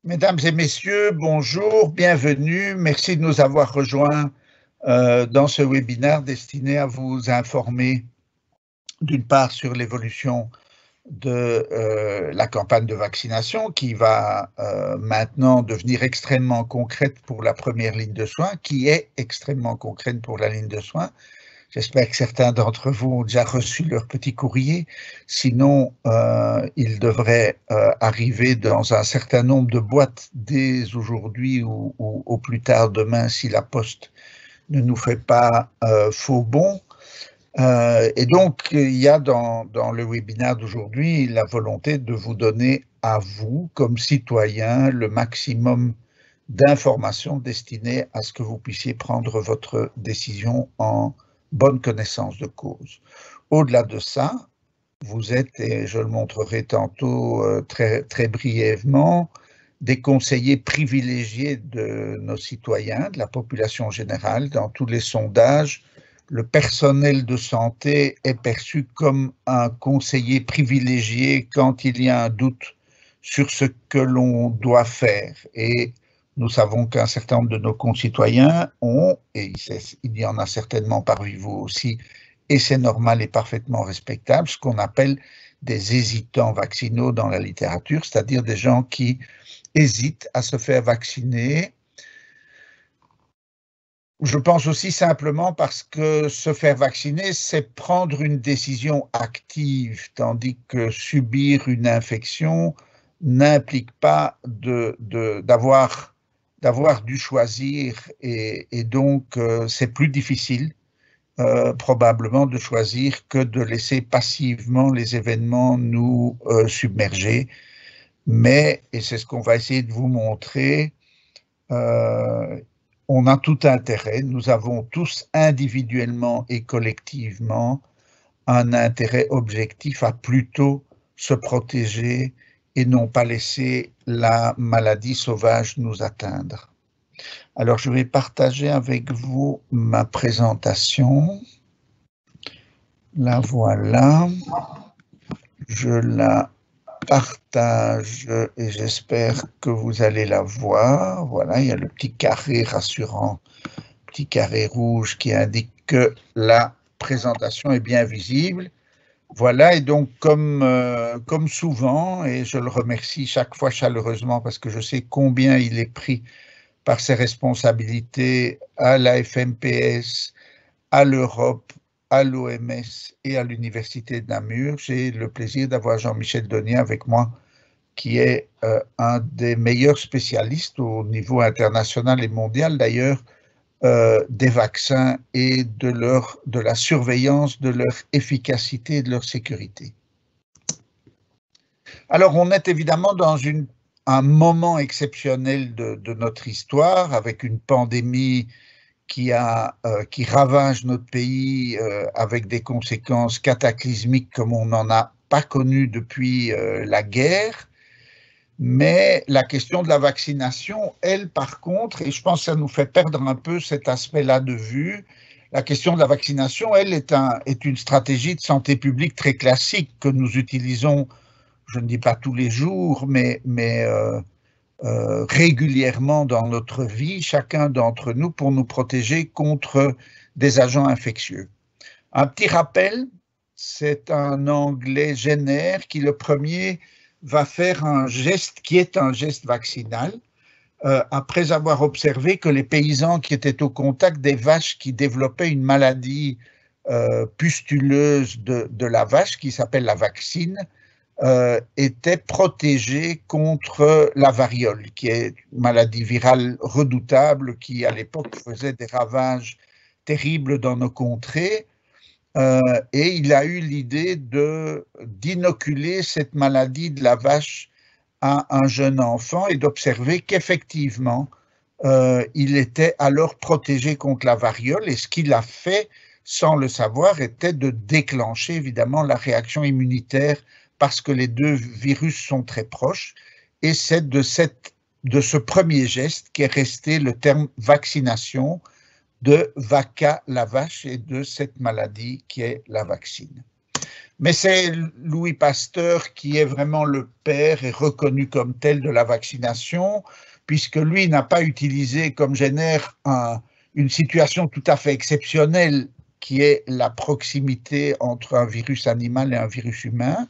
Mesdames et messieurs, bonjour, bienvenue. Merci de nous avoir rejoints dans ce webinaire destiné à vous informer d'une part sur l'évolution de la campagne de vaccination qui va maintenant devenir extrêmement concrète pour la première ligne de soins, qui est extrêmement concrète pour la ligne de soins. J'espère que certains d'entre vous ont déjà reçu leur petit courrier. Sinon, il devrait arriver dans un certain nombre de boîtes dès aujourd'hui ou au plus tard demain si la poste ne nous fait pas faux bond. Et donc, il y a dans le webinaire d'aujourd'hui la volonté de vous donner à vous, comme citoyens, le maximum d'informations destinées à ce que vous puissiez prendre votre décision en bonne connaissance de cause. Au-delà de ça, vous êtes, et je le montrerai tantôt très brièvement, des conseillers privilégiés de nos citoyens, de la population générale. Dans tous les sondages, le personnel de santé est perçu comme un conseiller privilégié quand il y a un doute sur ce que l'on doit faire. Et nous savons qu'un certain nombre de nos concitoyens ont, et il y en a certainement parmi vous aussi, et c'est normal et parfaitement respectable, ce qu'on appelle des hésitants vaccinaux dans la littérature, c'est-à-dire des gens qui hésitent à se faire vacciner. Je pense aussi simplement parce que se faire vacciner, c'est prendre une décision active, tandis que subir une infection n'implique pas d'avoir dû choisir, et donc c'est plus difficile probablement de choisir que de laisser passivement les événements nous submerger. Mais, et c'est ce qu'on va essayer de vous montrer, on a tout intérêt, nous avons tous individuellement et collectivement un intérêt objectif à plutôt se protéger et non pas laisser la maladie sauvage nous atteindre. Alors, je vais partager avec vous ma présentation. La voilà. Je la partage et j'espère que vous allez la voir. Voilà, il y a le petit carré rassurant, petit carré rouge qui indique que la présentation est bien visible. Voilà, et donc comme souvent, et je le remercie chaque fois chaleureusement parce que je sais combien il est pris par ses responsabilités à la FMPS, à l'Europe, à l'OMS et à l'Université de Namur. J'ai le plaisir d'avoir Jean-Michel Donier avec moi, qui est un des meilleurs spécialistes au niveau international et mondial d'ailleurs des vaccins et de la surveillance de leur efficacité et de leur sécurité. Alors, on est évidemment dans un moment exceptionnel de notre histoire, avec une pandémie qui ravage notre pays avec des conséquences cataclysmiques comme on n'en a pas connu depuis la guerre. Mais la question de la vaccination, elle, par contre, et je pense que ça nous fait perdre un peu cet aspect-là de vue, la question de la vaccination, elle, est une stratégie de santé publique très classique que nous utilisons, je ne dis pas tous les jours, mais régulièrement dans notre vie, chacun d'entre nous, pour nous protéger contre des agents infectieux. Un petit rappel, c'est un Anglais Jenner qui, le premier, va faire un geste qui est un geste vaccinal, après avoir observé que les paysans qui étaient au contact des vaches qui développaient une maladie pustuleuse de la vache, qui s'appelle la vaccine, étaient protégés contre la variole, qui est une maladie virale redoutable qui, à l'époque, faisait des ravages terribles dans nos contrées. Et il a eu l'idée d'inoculer cette maladie de la vache à un jeune enfant et d'observer qu'effectivement, il était alors protégé contre la variole. Et ce qu'il a fait, sans le savoir, était de déclencher évidemment la réaction immunitaire parce que les deux virus sont très proches. Et c'est de ce premier geste qu'est resté le terme vaccination, de vacca la vache et de cette maladie qui est la vaccine. Mais c'est Louis Pasteur qui est vraiment le père et reconnu comme tel de la vaccination, puisque lui n'a pas utilisé comme génère une situation tout à fait exceptionnelle qui est la proximité entre un virus animal et un virus humain.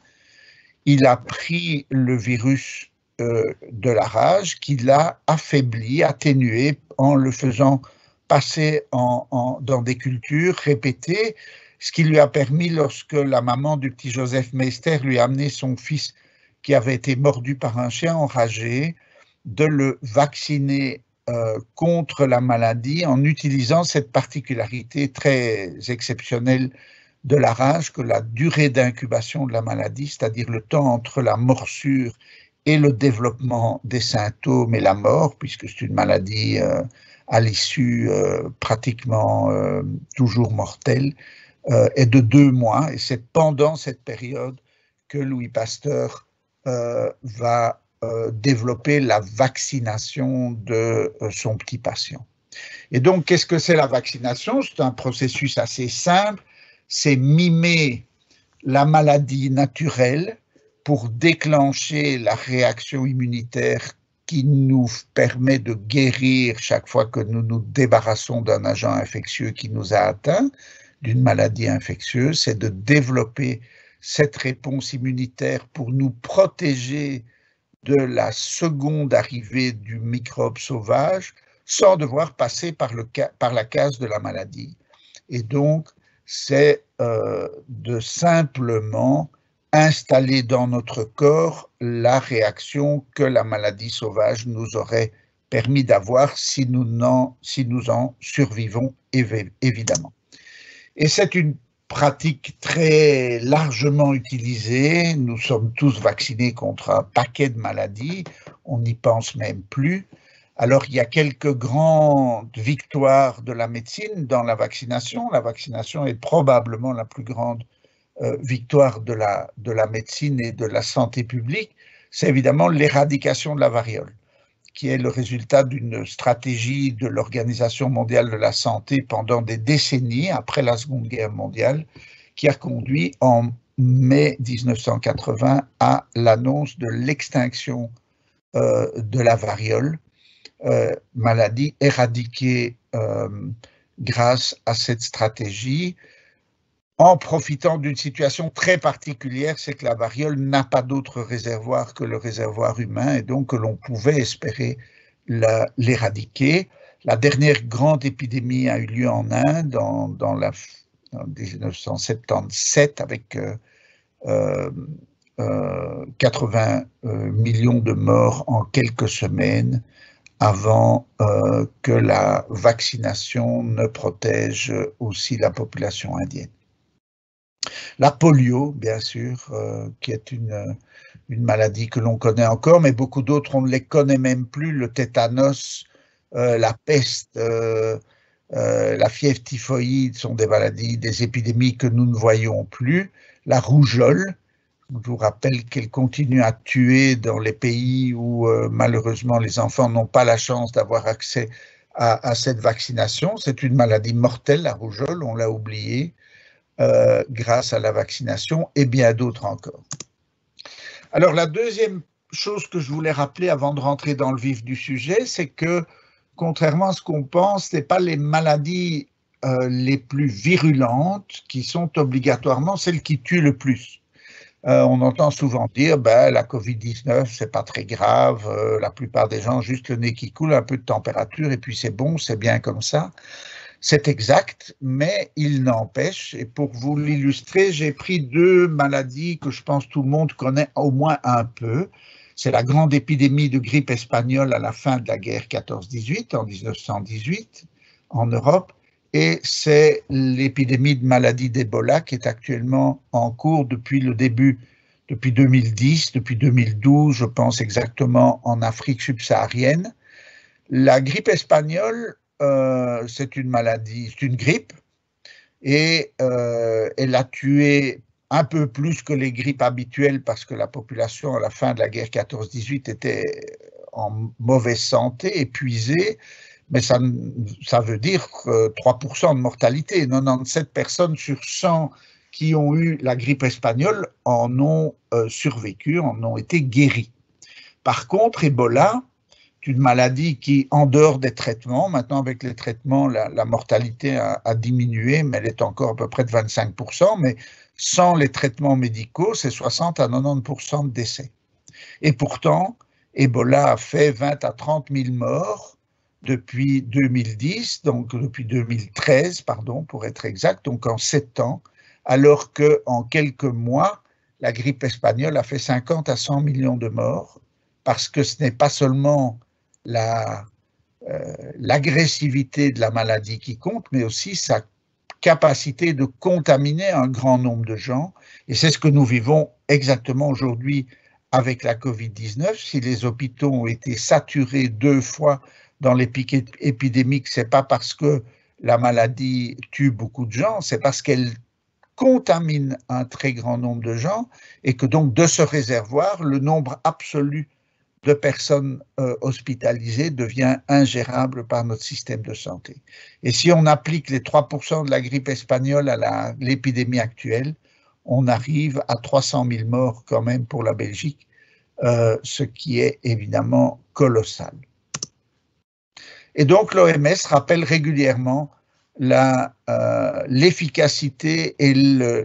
Il a pris le virus de la rage, qu'il a affaibli, atténué en le faisant passer dans des cultures répétées, ce qui lui a permis, lorsque la maman du petit Joseph Meister lui a amené son fils qui avait été mordu par un chien enragé, de le vacciner contre la maladie en utilisant cette particularité très exceptionnelle de la rage, que la durée d'incubation de la maladie, c'est-à-dire le temps entre la morsure et le développement des symptômes et la mort, puisque c'est une maladie à l'issue pratiquement toujours mortelle, est de 2 mois. Et c'est pendant cette période que Louis Pasteur va développer la vaccination de son petit patient. Et donc, qu'est-ce que c'est la vaccination? C'est un processus assez simple. C'est mimer la maladie naturelle pour déclencher la réaction immunitaire qui nous permet de guérir chaque fois que nous nous débarrassons d'un agent infectieux qui nous a atteints, d'une maladie infectieuse. C'est de développer cette réponse immunitaire pour nous protéger de la seconde arrivée du microbe sauvage sans devoir passer par la case de la maladie. Et donc, c'est de simplement installer dans notre corps la réaction que la maladie sauvage nous aurait permis d'avoir si nous en survivons, évidemment. Et c'est une pratique très largement utilisée. Nous sommes tous vaccinés contre un paquet de maladies, on n'y pense même plus. Alors, il y a quelques grandes victoires de la médecine dans la vaccination. La vaccination est probablement la plus grande victoire de la médecine et de la santé publique. C'est évidemment l'éradication de la variole, qui est le résultat d'une stratégie de l'Organisation mondiale de la santé pendant des décennies après la Seconde Guerre mondiale, qui a conduit en mai 1980 à l'annonce de l'extinction de la variole, maladie éradiquée grâce à cette stratégie, en profitant d'une situation très particulière, c'est que la variole n'a pas d'autre réservoir que le réservoir humain, et donc que l'on pouvait espérer l'éradiquer. La dernière grande épidémie a eu lieu en Inde en 1977 avec 80 millions de morts en quelques semaines avant que la vaccination ne protège aussi la population indienne. La polio, bien sûr, qui est une maladie que l'on connaît encore, mais beaucoup d'autres, on ne les connaît même plus. Le tétanos, la peste, la fièvre typhoïde sont des maladies, des épidémies que nous ne voyons plus. La rougeole, je vous rappelle qu'elle continue à tuer dans les pays où malheureusement les enfants n'ont pas la chance d'avoir accès à cette vaccination. C'est une maladie mortelle, la rougeole, on l'a oublié. Grâce à la vaccination et bien d'autres encore. Alors la deuxième chose que je voulais rappeler avant de rentrer dans le vif du sujet, c'est que contrairement à ce qu'on pense, ce n'est pas les maladies les plus virulentes qui sont obligatoirement celles qui tuent le plus. On entend souvent dire la Covid-19, c'est pas très grave, la plupart des gens ont juste le nez qui coule, un peu de température et puis c'est bon, c'est bien comme ça. C'est exact, mais il n'empêche, et pour vous l'illustrer, j'ai pris 2 maladies que je pense tout le monde connaît au moins un peu. C'est la grande épidémie de grippe espagnole à la fin de la guerre 14-18, en 1918, en Europe, et c'est l'épidémie de maladie d'Ebola qui est actuellement en cours depuis le début, depuis 2010, depuis 2012, je pense exactement, en Afrique subsaharienne. La grippe espagnole, c'est une maladie, c'est une grippe, et elle a tué un peu plus que les grippes habituelles parce que la population à la fin de la guerre 14-18 était en mauvaise santé, épuisée, mais ça veut dire 3% de mortalité, 97 personnes sur 100 qui ont eu la grippe espagnole en ont survécu, en ont été guéris. Par contre, Ebola, c'est une maladie qui, en dehors des traitements, maintenant avec les traitements, la mortalité a diminué, mais elle est encore à peu près de 25%, mais sans les traitements médicaux, c'est 60 à 90% de décès. Et pourtant, Ebola a fait 20 à 30 000 morts depuis 2010, donc depuis 2013, pardon, pour être exact, donc en 7 ans, alors qu'en quelques mois, la grippe espagnole a fait 50 à 100 millions de morts, parce que ce n'est pas seulement l'agressivité de la maladie qui compte, mais aussi sa capacité de contaminer un grand nombre de gens. Et c'est ce que nous vivons exactement aujourd'hui avec la Covid-19. Si les hôpitaux ont été saturés 2 fois dans les pics épidémiques, ce n'est pas parce que la maladie tue beaucoup de gens, c'est parce qu'elle contamine un très grand nombre de gens et que donc de ce réservoir, le nombre absolu de personnes hospitalisées devient ingérable par notre système de santé. Et si on applique les 3% de la grippe espagnole à l'épidémie actuelle, on arrive à 300 000 morts quand même pour la Belgique, ce qui est évidemment colossal. Et donc l'OMS rappelle régulièrement l'efficacité et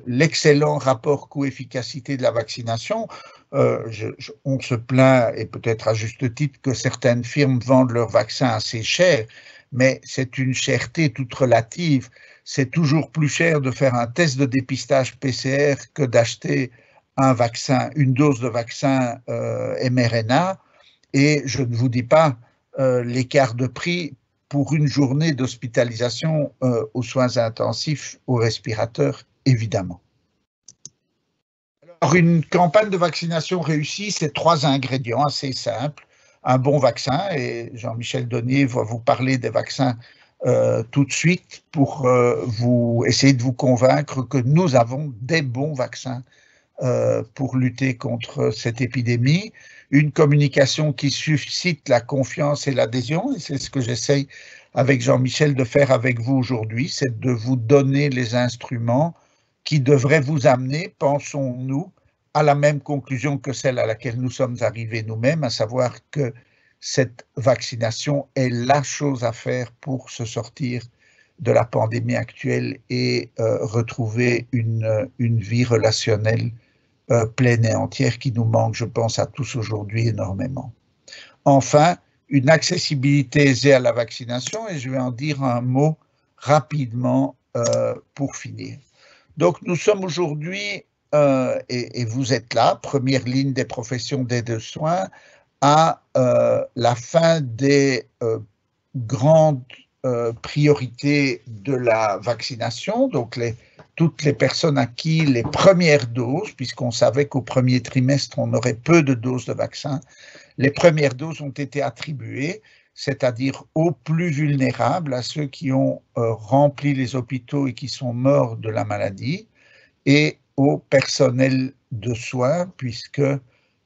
l'excellent rapport coût-efficacité de la vaccination. On se plaint, et peut-être à juste titre, que certaines firmes vendent leurs vaccins assez cher, mais c'est une cherté toute relative. C'est toujours plus cher de faire un test de dépistage PCR que d'acheter un vaccin, une dose de vaccin mRNA, et je ne vous dis pas l'écart de prix pour une journée d'hospitalisation aux soins intensifs, au respirateur, évidemment. Alors, une campagne de vaccination réussie, c'est 3 ingrédients assez simples. Un bon vaccin, et Jean-Michel Donier va vous parler des vaccins tout de suite pour essayer de vous convaincre que nous avons des bons vaccins pour lutter contre cette épidémie. Une communication qui suscite la confiance et l'adhésion, et c'est ce que j'essaye avec Jean-Michel de faire avec vous aujourd'hui, c'est de vous donner les instruments qui devraient vous amener, pensons-nous, à la même conclusion que celle à laquelle nous sommes arrivés nous-mêmes, à savoir que cette vaccination est la chose à faire pour se sortir de la pandémie actuelle et retrouver une vie relationnelle pleine et entière qui nous manque, je pense, à tous aujourd'hui énormément. Enfin, une accessibilité aisée à la vaccination, et je vais en dire un mot rapidement pour finir. Donc, nous sommes aujourd'hui, et vous êtes là, première ligne des professions d'aide de soins, à la fin des grandes priorités de la vaccination, donc toutes les personnes à qui les premières doses, puisqu'on savait qu'au premier trimestre, on aurait peu de doses de vaccin, les premières doses ont été attribuées, c'est-à-dire aux plus vulnérables, à ceux qui ont rempli les hôpitaux et qui sont morts de la maladie, et au personnel de soins, puisque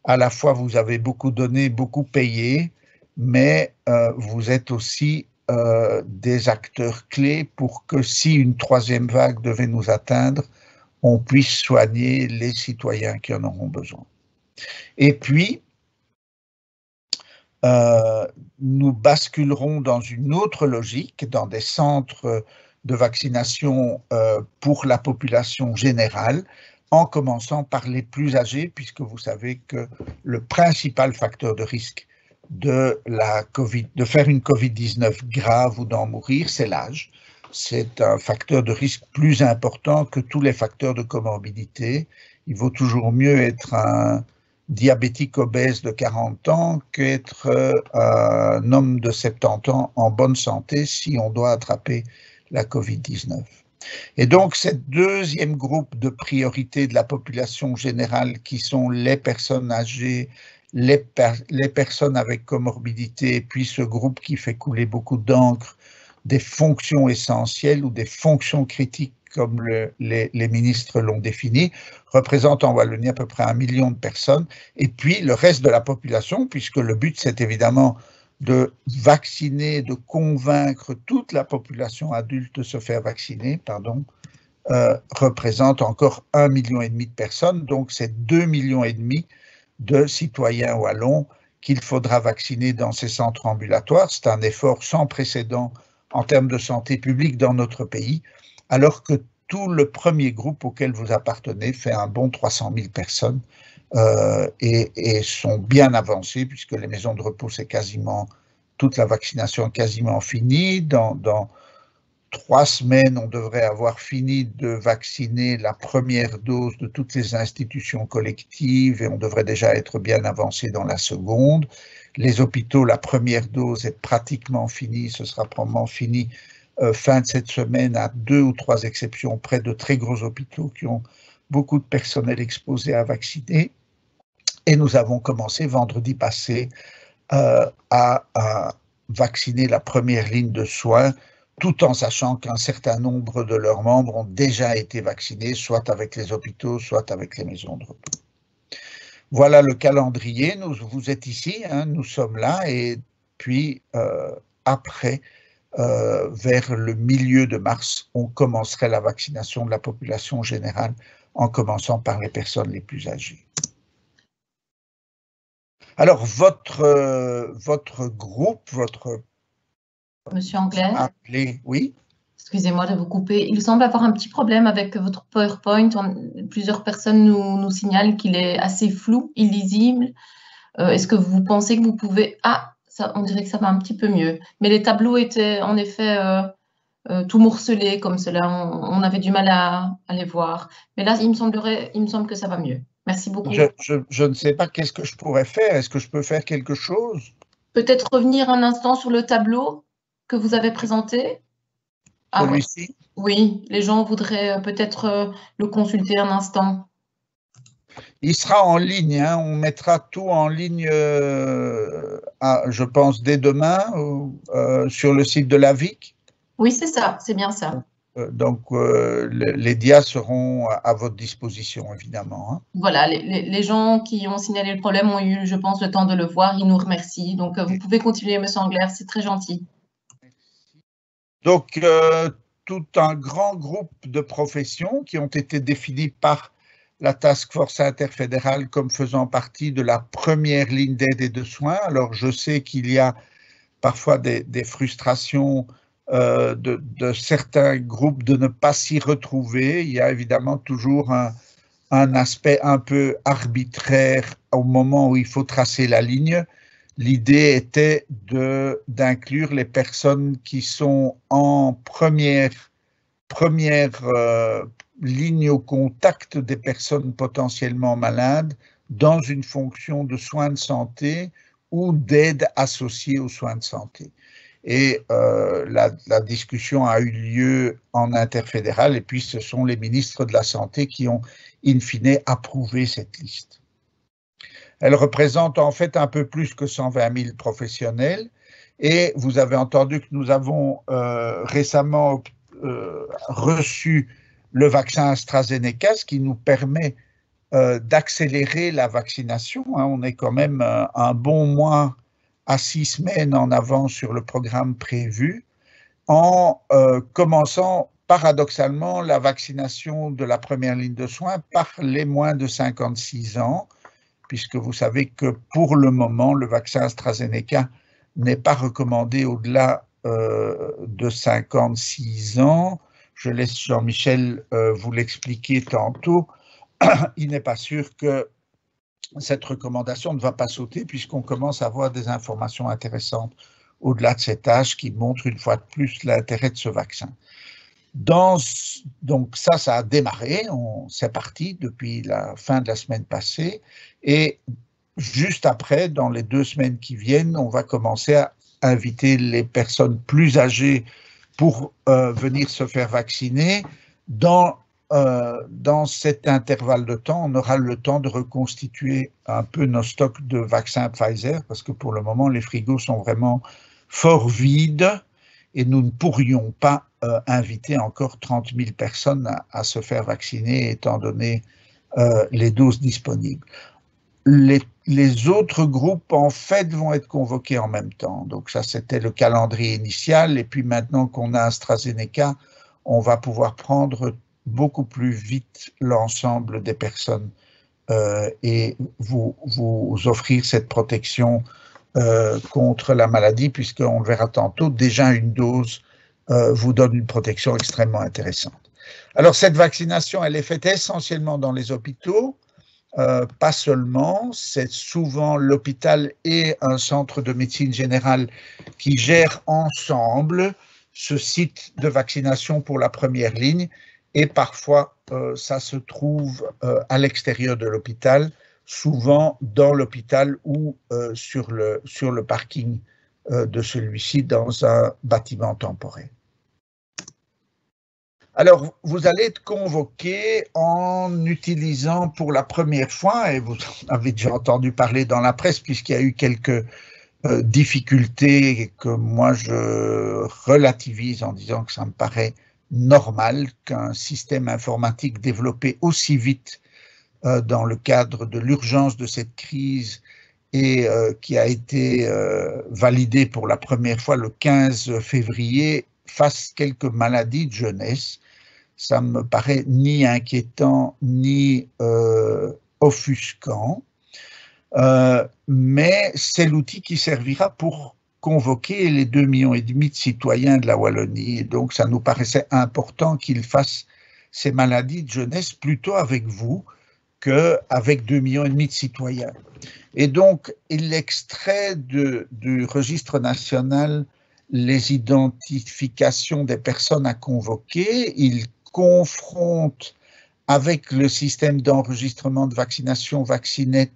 à la fois vous avez beaucoup donné, beaucoup payé, mais vous êtes aussi des acteurs clés pour que si une 3e vague devait nous atteindre, on puisse soigner les citoyens qui en auront besoin. Et puis, nous basculerons dans une autre logique, dans des centres de vaccination pour la population générale, en commençant par les plus âgés, puisque vous savez que le principal facteur de risque de faire une Covid-19 grave ou d'en mourir, c'est l'âge. C'est un facteur de risque plus important que tous les facteurs de comorbidité. Il vaut toujours mieux être un diabétique obèse de 40 ans qu'être un homme de 70 ans en bonne santé si on doit attraper la Covid-19. Et donc, cette deuxième groupe de priorité de la population générale, qui sont les personnes âgées, les personnes avec comorbidité, et puis ce groupe qui fait couler beaucoup d'encre, des fonctions essentielles ou des fonctions critiques, comme les ministres l'ont défini, représente en Wallonie à peu près 1 million de personnes, et puis le reste de la population, puisque le but c'est évidemment de vacciner, de convaincre toute la population adulte de se faire vacciner, représente encore 1,5 million de personnes, donc c'est 2,5 millions de citoyens wallons qu'il faudra vacciner dans ces centres ambulatoires. C'est un effort sans précédent en termes de santé publique dans notre pays, alors que tout le premier groupe auquel vous appartenez fait un bon 300 000 personnes et sont bien avancés, puisque les maisons de repos, c'est quasiment toute la vaccination quasiment finie. Dans 3 semaines, on devrait avoir fini de vacciner la première dose de toutes les institutions collectives et on devrait déjà être bien avancé dans la seconde. Les hôpitaux, la première dose est pratiquement finie, ce sera probablement fini fin de cette semaine, à 2 ou 3 exceptions près, de très gros hôpitaux qui ont beaucoup de personnel exposé à vacciner. Et nous avons commencé vendredi passé à vacciner la première ligne de soins, tout en sachant qu'un certain nombre de leurs membres ont déjà été vaccinés, soit avec les hôpitaux, soit avec les maisons de repos. Voilà le calendrier. Vous êtes ici, hein, nous sommes là, et puis après, vers le milieu de mars, on commencerait la vaccination de la population générale, en commençant par les personnes les plus âgées. Alors, votre groupe, Monsieur Angler, appelé, oui. Excusez-moi de vous couper. Il semble avoir un petit problème avec votre PowerPoint. Plusieurs personnes nous signalent qu'il est assez flou, illisible. Est-ce que vous pensez que vous pouvez... Ah, ça, on dirait que ça va un petit peu mieux. Mais les tableaux étaient en effet tout morcelés comme cela. On avait du mal à les voir. Mais là, il me semble que ça va mieux. Merci beaucoup. Je ne sais pas qu'est-ce que je pourrais faire. Est-ce que je peux faire quelque chose? Peut-être revenir un instant sur le tableau que vous avez présenté. Celui-ci? Oui, les gens voudraient peut-être le consulter un instant. Il sera en ligne, hein. On mettra tout en ligne, je pense, dès demain sur le site de l'AVIC. Oui, c'est ça, c'est bien ça. Donc, les dias seront à votre disposition, évidemment. Hein. Voilà, les gens qui ont signalé le problème ont eu, je pense, le temps de le voir. Ils nous remercient. Donc, vous pouvez continuer, Monsieur Angler, c'est très gentil. Donc, tout un grand groupe de professions qui ont été définies par la Task Force interfédérale comme faisant partie de la première ligne d'aide et de soins. Alors, je sais qu'il y a parfois des frustrations de certains groupes de ne pas s'y retrouver. Il y a évidemment toujours un aspect un peu arbitraire au moment où il faut tracer la ligne. L'idée était d'inclure les personnes qui sont en première ligne au contact des personnes potentiellement malades dans une fonction de soins de santé ou d'aide associée aux soins de santé. Et la discussion a eu lieu en interfédéral et puis ce sont les ministres de la Santé qui ont in fine approuvé cette liste. Elle représente en fait un peu plus que 120 000 professionnels et vous avez entendu que nous avons récemment reçu le vaccin AstraZeneca, ce qui nous permet d'accélérer la vaccination. Hein. On est quand même un bon mois à 6 semaines en avance sur le programme prévu, en commençant paradoxalement la vaccination de la première ligne de soins par les moins de 56 ans, puisque vous savez que pour le moment, le vaccin AstraZeneca n'est pas recommandé au-delà de 56 ans. Je laisse Jean-Michel vous l'expliquer tantôt. Il n'est pas sûr que cette recommandation ne va pas sauter puisqu'on commence à avoir des informations intéressantes au-delà de cet âge qui montrent une fois de plus l'intérêt de ce vaccin. Donc ça a démarré, c'est parti depuis la fin de la semaine passée et juste après, dans les 2 semaines qui viennent, on va commencer à inviter les personnes plus âgées pour venir se faire vacciner. Dans cet intervalle de temps, on aura le temps de reconstituer un peu nos stocks de vaccins Pfizer parce que pour le moment, les frigos sont vraiment fort vides et nous ne pourrions pas inviter encore 30 000 personnes à se faire vacciner étant donné les doses disponibles. Les autres groupes, en fait, vont être convoqués en même temps. Donc ça, c'était le calendrier initial. Et puis maintenant qu'on a AstraZeneca, on va pouvoir prendre beaucoup plus vite l'ensemble des personnes et vous offrir cette protection contre la maladie, puisqu'on le verra tantôt, déjà une dose vous donne une protection extrêmement intéressante. Alors cette vaccination, elle est faite essentiellement dans les hôpitaux, pas seulement, c'est souvent l'hôpital et un centre de médecine générale qui gèrent ensemble ce site de vaccination pour la première ligne, et parfois ça se trouve à l'extérieur de l'hôpital, souvent dans l'hôpital ou sur le parking de celui-ci dans un bâtiment temporaire. Alors, vous allez être convoqué en utilisant pour la première fois, et vous avez déjà entendu parler dans la presse puisqu'il y a eu quelques difficultés que moi je relativise en disant que ça me paraît normal qu'un système informatique développé aussi vite dans le cadre de l'urgence de cette crise et qui a été validé pour la première fois le 15 février fasse quelques maladies de jeunesse. Ça me paraît ni inquiétant ni offusquant, mais c'est l'outil qui servira pour convoquer les 2,5 millions de citoyens de la Wallonie. Et donc, ça nous paraissait important qu'ils fassent ces maladies de jeunesse plutôt avec vous qu'avec 2,5 millions de citoyens. Et donc, il extrait du registre national les identifications des personnes à convoquer, il confronte avec le système d'enregistrement de vaccination Vaccinet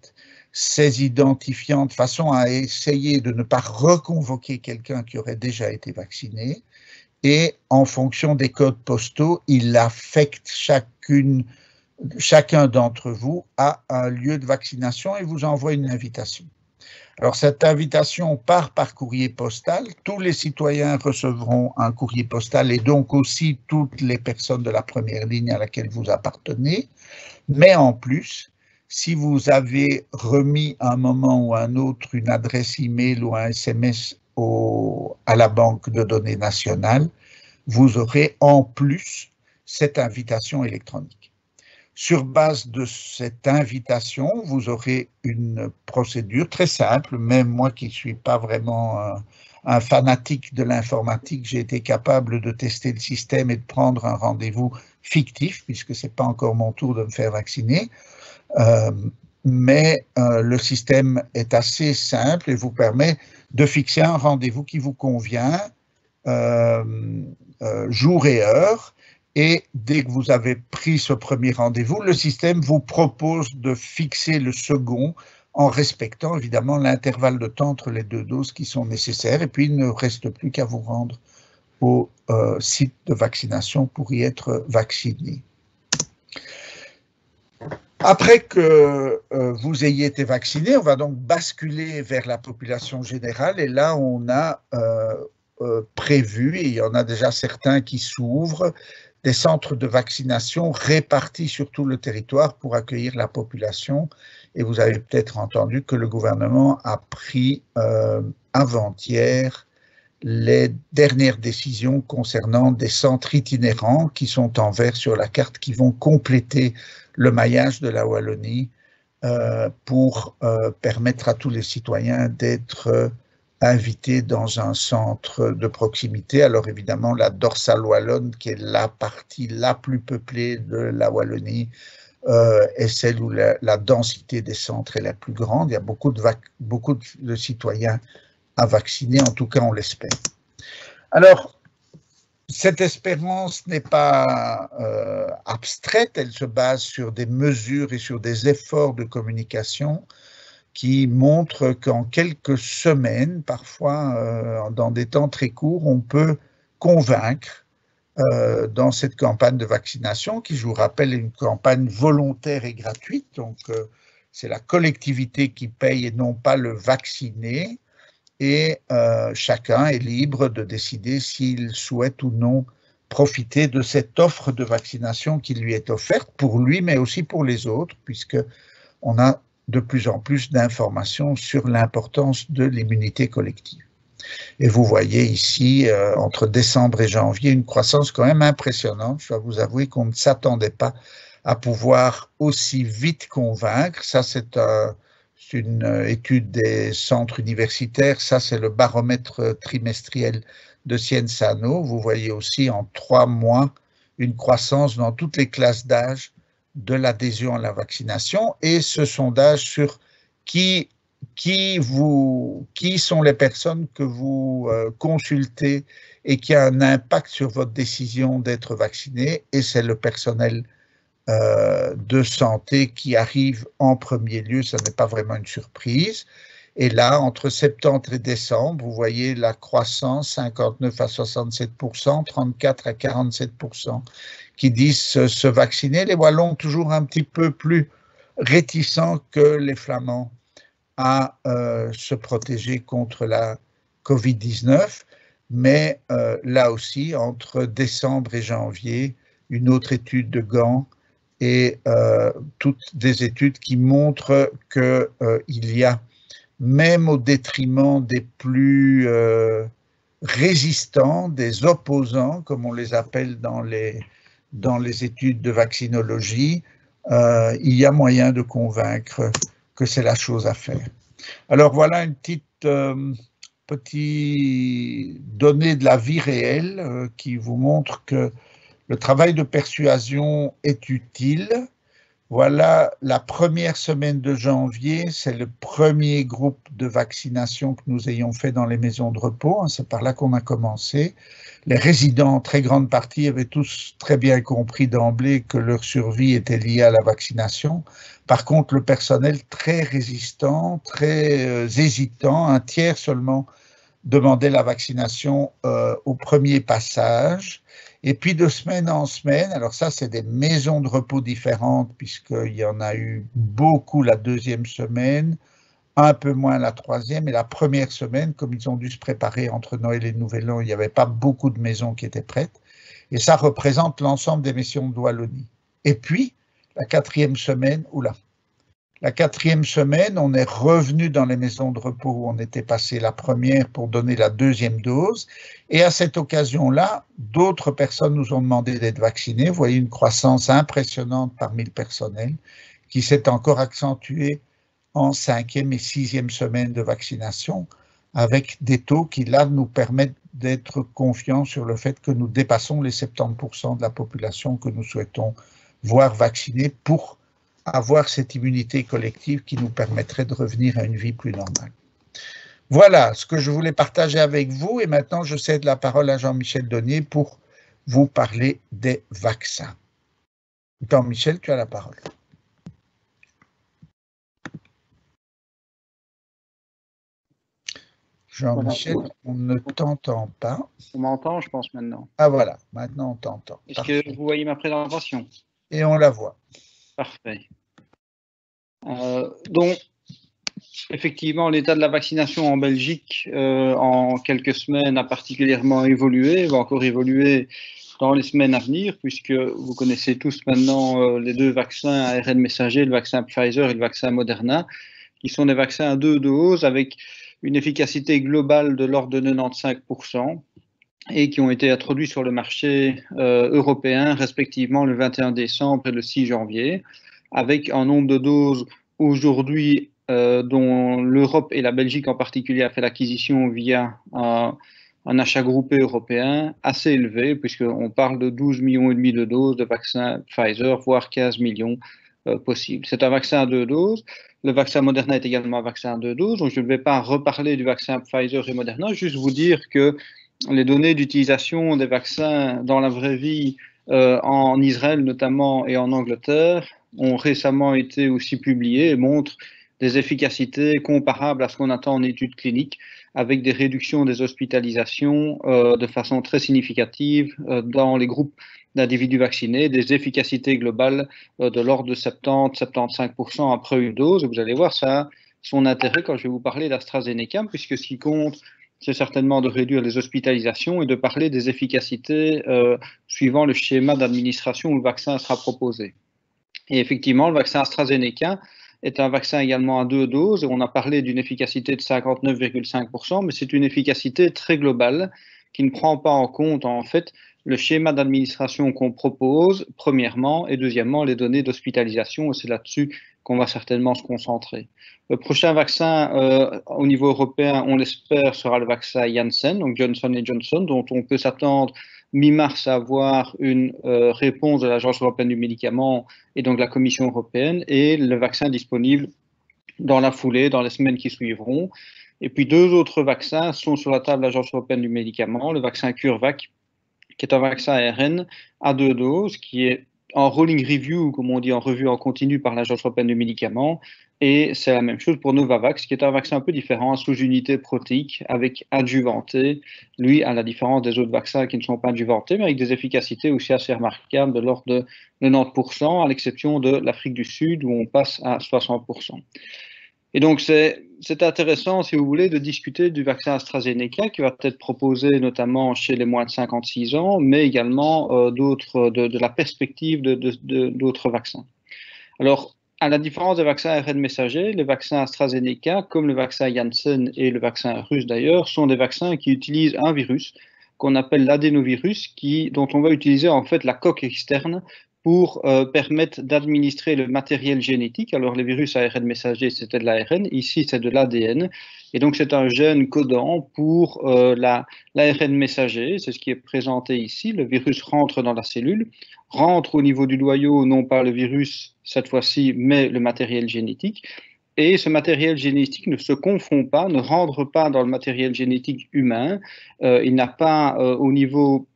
ces identifiants de façon à essayer de ne pas reconvoquer quelqu'un qui aurait déjà été vacciné, et en fonction des codes postaux, il affecte chacun d'entre vous à un lieu de vaccination et vous envoie une invitation. Alors cette invitation part par courrier postal, tous les citoyens recevront un courrier postal et donc aussi toutes les personnes de la première ligne à laquelle vous appartenez, mais en plus, si vous avez remis à un moment ou à un autre une adresse email ou un SMS à la banque de données nationale, vous aurez en plus cette invitation électronique. Sur base de cette invitation, vous aurez une procédure très simple. Même moi qui ne suis pas vraiment un fanatique de l'informatique, j'ai été capable de tester le système et de prendre un rendez-vous fictif, puisque ce n'est pas encore mon tour de me faire vacciner. Mais le système est assez simple et vous permet de fixer un rendez-vous qui vous convient, jour et heure. Et dès que vous avez pris ce premier rendez-vous, le système vous propose de fixer le second en respectant évidemment l'intervalle de temps entre les deux doses qui sont nécessaires. Et puis, il ne reste plus qu'à vous rendre au site de vaccination pour y être vacciné. Après que vous ayez été vacciné, on va donc basculer vers la population générale. Et là, on a prévu, et il y en a déjà certains qui s'ouvrent, des centres de vaccination répartis sur tout le territoire pour accueillir la population. Et vous avez peut-être entendu que le gouvernement a pris avant-hier les dernières décisions concernant des centres itinérants qui sont en vert sur la carte, qui vont compléter le maillage de la Wallonie pour permettre à tous les citoyens d'être invités dans un centre de proximité. Alors évidemment, la dorsale wallonne, qui est la partie la plus peuplée de la Wallonie, est celle où la densité des centres est la plus grande. Il y a beaucoup de citoyens à vacciner, en tout cas on l'espère. Alors, cette espérance n'est pas abstraite, elle se base sur des mesures et sur des efforts de communication qui montrent qu'en quelques semaines, parfois dans des temps très courts, on peut convaincre dans cette campagne de vaccination, qui, je vous rappelle, est une campagne volontaire et gratuite, donc c'est la collectivité qui paye et non pas le vacciné, et chacun est libre de décider s'il souhaite ou non profiter de cette offre de vaccination qui lui est offerte pour lui, mais aussi pour les autres, puisqu'on a de plus en plus d'informations sur l'importance de l'immunité collective. Et vous voyez ici, entre décembre et janvier, une croissance quand même impressionnante. Je dois vous avouer qu'on ne s'attendait pas à pouvoir aussi vite convaincre. Ça, c'est une étude des centres universitaires. Ça, c'est le baromètre trimestriel de Cienzano. Vous voyez aussi en 3 mois une croissance dans toutes les classes d'âge de l'adhésion à la vaccination. Et ce sondage sur qui sont les personnes que vous consultez et qui a un impact sur votre décision d'être vacciné, et c'est le personnel de santé qui arrive en premier lieu. Ça n'est pas vraiment une surprise. Et là, entre septembre et décembre, vous voyez la croissance, 59 à 67%, 34 à 47%, qui disent se vacciner. Les Wallons toujours un petit peu plus réticents que les Flamands à se protéger contre la Covid-19, mais là aussi, entre décembre et janvier, une autre étude de Gand et toutes des études qui montrent qu'il y a, même au détriment des plus résistants, des opposants, comme on les appelle dans les études de vaccinologie, il y a moyen de convaincre que c'est la chose à faire. Alors voilà une petite donnée de la vie réelle qui vous montre que le travail de persuasion est utile. Voilà la première semaine de janvier, c'est le premier groupe de vaccination que nous ayons fait dans les maisons de repos, c'est par là qu'on a commencé. Les résidents, en très grande partie, avaient tous très bien compris d'emblée que leur survie était liée à la vaccination. Par contre, le personnel très résistant, très hésitant, un tiers seulement demandait la vaccination au premier passage. Et puis de semaine en semaine, alors ça c'est des maisons de repos différentes puisqu'il y en a eu beaucoup la deuxième semaine, un peu moins la troisième, et la première semaine, comme ils ont dû se préparer entre Noël et Nouvel An, il n'y avait pas beaucoup de maisons qui étaient prêtes, et ça représente l'ensemble des maisons de Wallonie. Et puis, la quatrième semaine, la quatrième semaine, on est revenu dans les maisons de repos où on était passé la première pour donner la deuxième dose, et à cette occasion-là, d'autres personnes nous ont demandé d'être vaccinées. Vous voyez une croissance impressionnante parmi le personnel qui s'est encore accentuée en 5e et 6e semaine de vaccination, avec des taux qui, là, nous permettent d'être confiants sur le fait que nous dépassons les 70% de la population que nous souhaitons voir vaccinée pour avoir cette immunité collective qui nous permettrait de revenir à une vie plus normale. Voilà ce que je voulais partager avec vous, et maintenant je cède la parole à Jean-Michel Donnier pour vous parler des vaccins. Jean-Michel, tu as la parole. Jean-Michel, on ne t'entend pas. On m'entend, je pense, maintenant. Ah voilà, maintenant on t'entend. Est-ce que vous voyez ma présentation? Et on la voit. Parfait. Donc, effectivement, l'état de la vaccination en Belgique, en quelques semaines, a particulièrement évolué, va encore évoluer dans les semaines à venir, puisque vous connaissez tous maintenant les deux vaccins ARN messager, le vaccin Pfizer et le vaccin Moderna, qui sont des vaccins à 2 doses avec une efficacité globale de l'ordre de 95% et qui ont été introduits sur le marché européen, respectivement le 21 décembre et le 6 janvier, avec un nombre de doses aujourd'hui dont l'Europe et la Belgique en particulier a fait l'acquisition via un achat groupé européen assez élevé, puisqu'on parle de 12,5 millions de doses de vaccin Pfizer, voire 15 millions possibles. C'est un vaccin à 2 doses. Le vaccin Moderna est également un vaccin à 2 doses, donc je ne vais pas reparler du vaccin Pfizer et Moderna, juste vous dire que les données d'utilisation des vaccins dans la vraie vie en Israël notamment et en Angleterre ont récemment été aussi publiées et montrent des efficacités comparables à ce qu'on attend en études cliniques, avec des réductions des hospitalisations de façon très significative dans les groupes d'individus vaccinés, des efficacités globales de l'ordre de 70-75% après une dose. Vous allez voir, ça a son intérêt quand je vais vous parler d'AstraZeneca, puisque ce qui compte, c'est certainement de réduire les hospitalisations et de parler des efficacités suivant le schéma d'administration où le vaccin sera proposé. Et effectivement, le vaccin AstraZeneca est un vaccin également à 2 doses. On a parlé d'une efficacité de 59,5%, mais c'est une efficacité très globale qui ne prend pas en compte en fait le schéma d'administration qu'on propose, premièrement, et deuxièmement, les données d'hospitalisation. C'est là-dessus qu'on va certainement se concentrer. Le prochain vaccin au niveau européen, on l'espère, sera le vaccin Janssen, donc Johnson & Johnson, dont on peut s'attendre mi-mars à avoir une réponse de l'Agence européenne du médicament et donc la Commission européenne, et le vaccin disponible dans la foulée, dans les semaines qui suivront. Et puis 2 autres vaccins sont sur la table de l'Agence européenne du médicament, le vaccin CureVac, qui est un vaccin ARN à 2 doses, qui est en rolling review, comme on dit, en revue en continu par l'Agence européenne du médicament. Et c'est la même chose pour Novavax, qui est un vaccin un peu différent, sous unité protéique, avec adjuvanté, lui, à la différence des autres vaccins qui ne sont pas adjuvantés, mais avec des efficacités aussi assez remarquables, de l'ordre de 90%, à l'exception de l'Afrique du Sud, où on passe à 60%. Et donc, c'est intéressant, si vous voulez, de discuter du vaccin AstraZeneca qui va être proposé notamment chez les moins de 56 ans, mais également de la perspective d'autres vaccins. Alors, à la différence des vaccins ARN messagers, les vaccins AstraZeneca, comme le vaccin Janssen et le vaccin russe d'ailleurs, sont des vaccins qui utilisent un virus qu'on appelle l'adénovirus, dont on va utiliser en fait la coque externe pour permettre d'administrer le matériel génétique. Alors les virus ARN messagers, c'était de l'ARN, ici c'est de l'ADN, et donc c'est un gène codant pour l'ARN messager, c'est ce qui est présenté ici. Le virus rentre dans la cellule, rentre au niveau du noyau, non pas le virus cette fois-ci, mais le matériel génétique. Et ce matériel génétique ne se confond pas, ne rentre pas dans le matériel génétique humain. Il n'a pas au niveau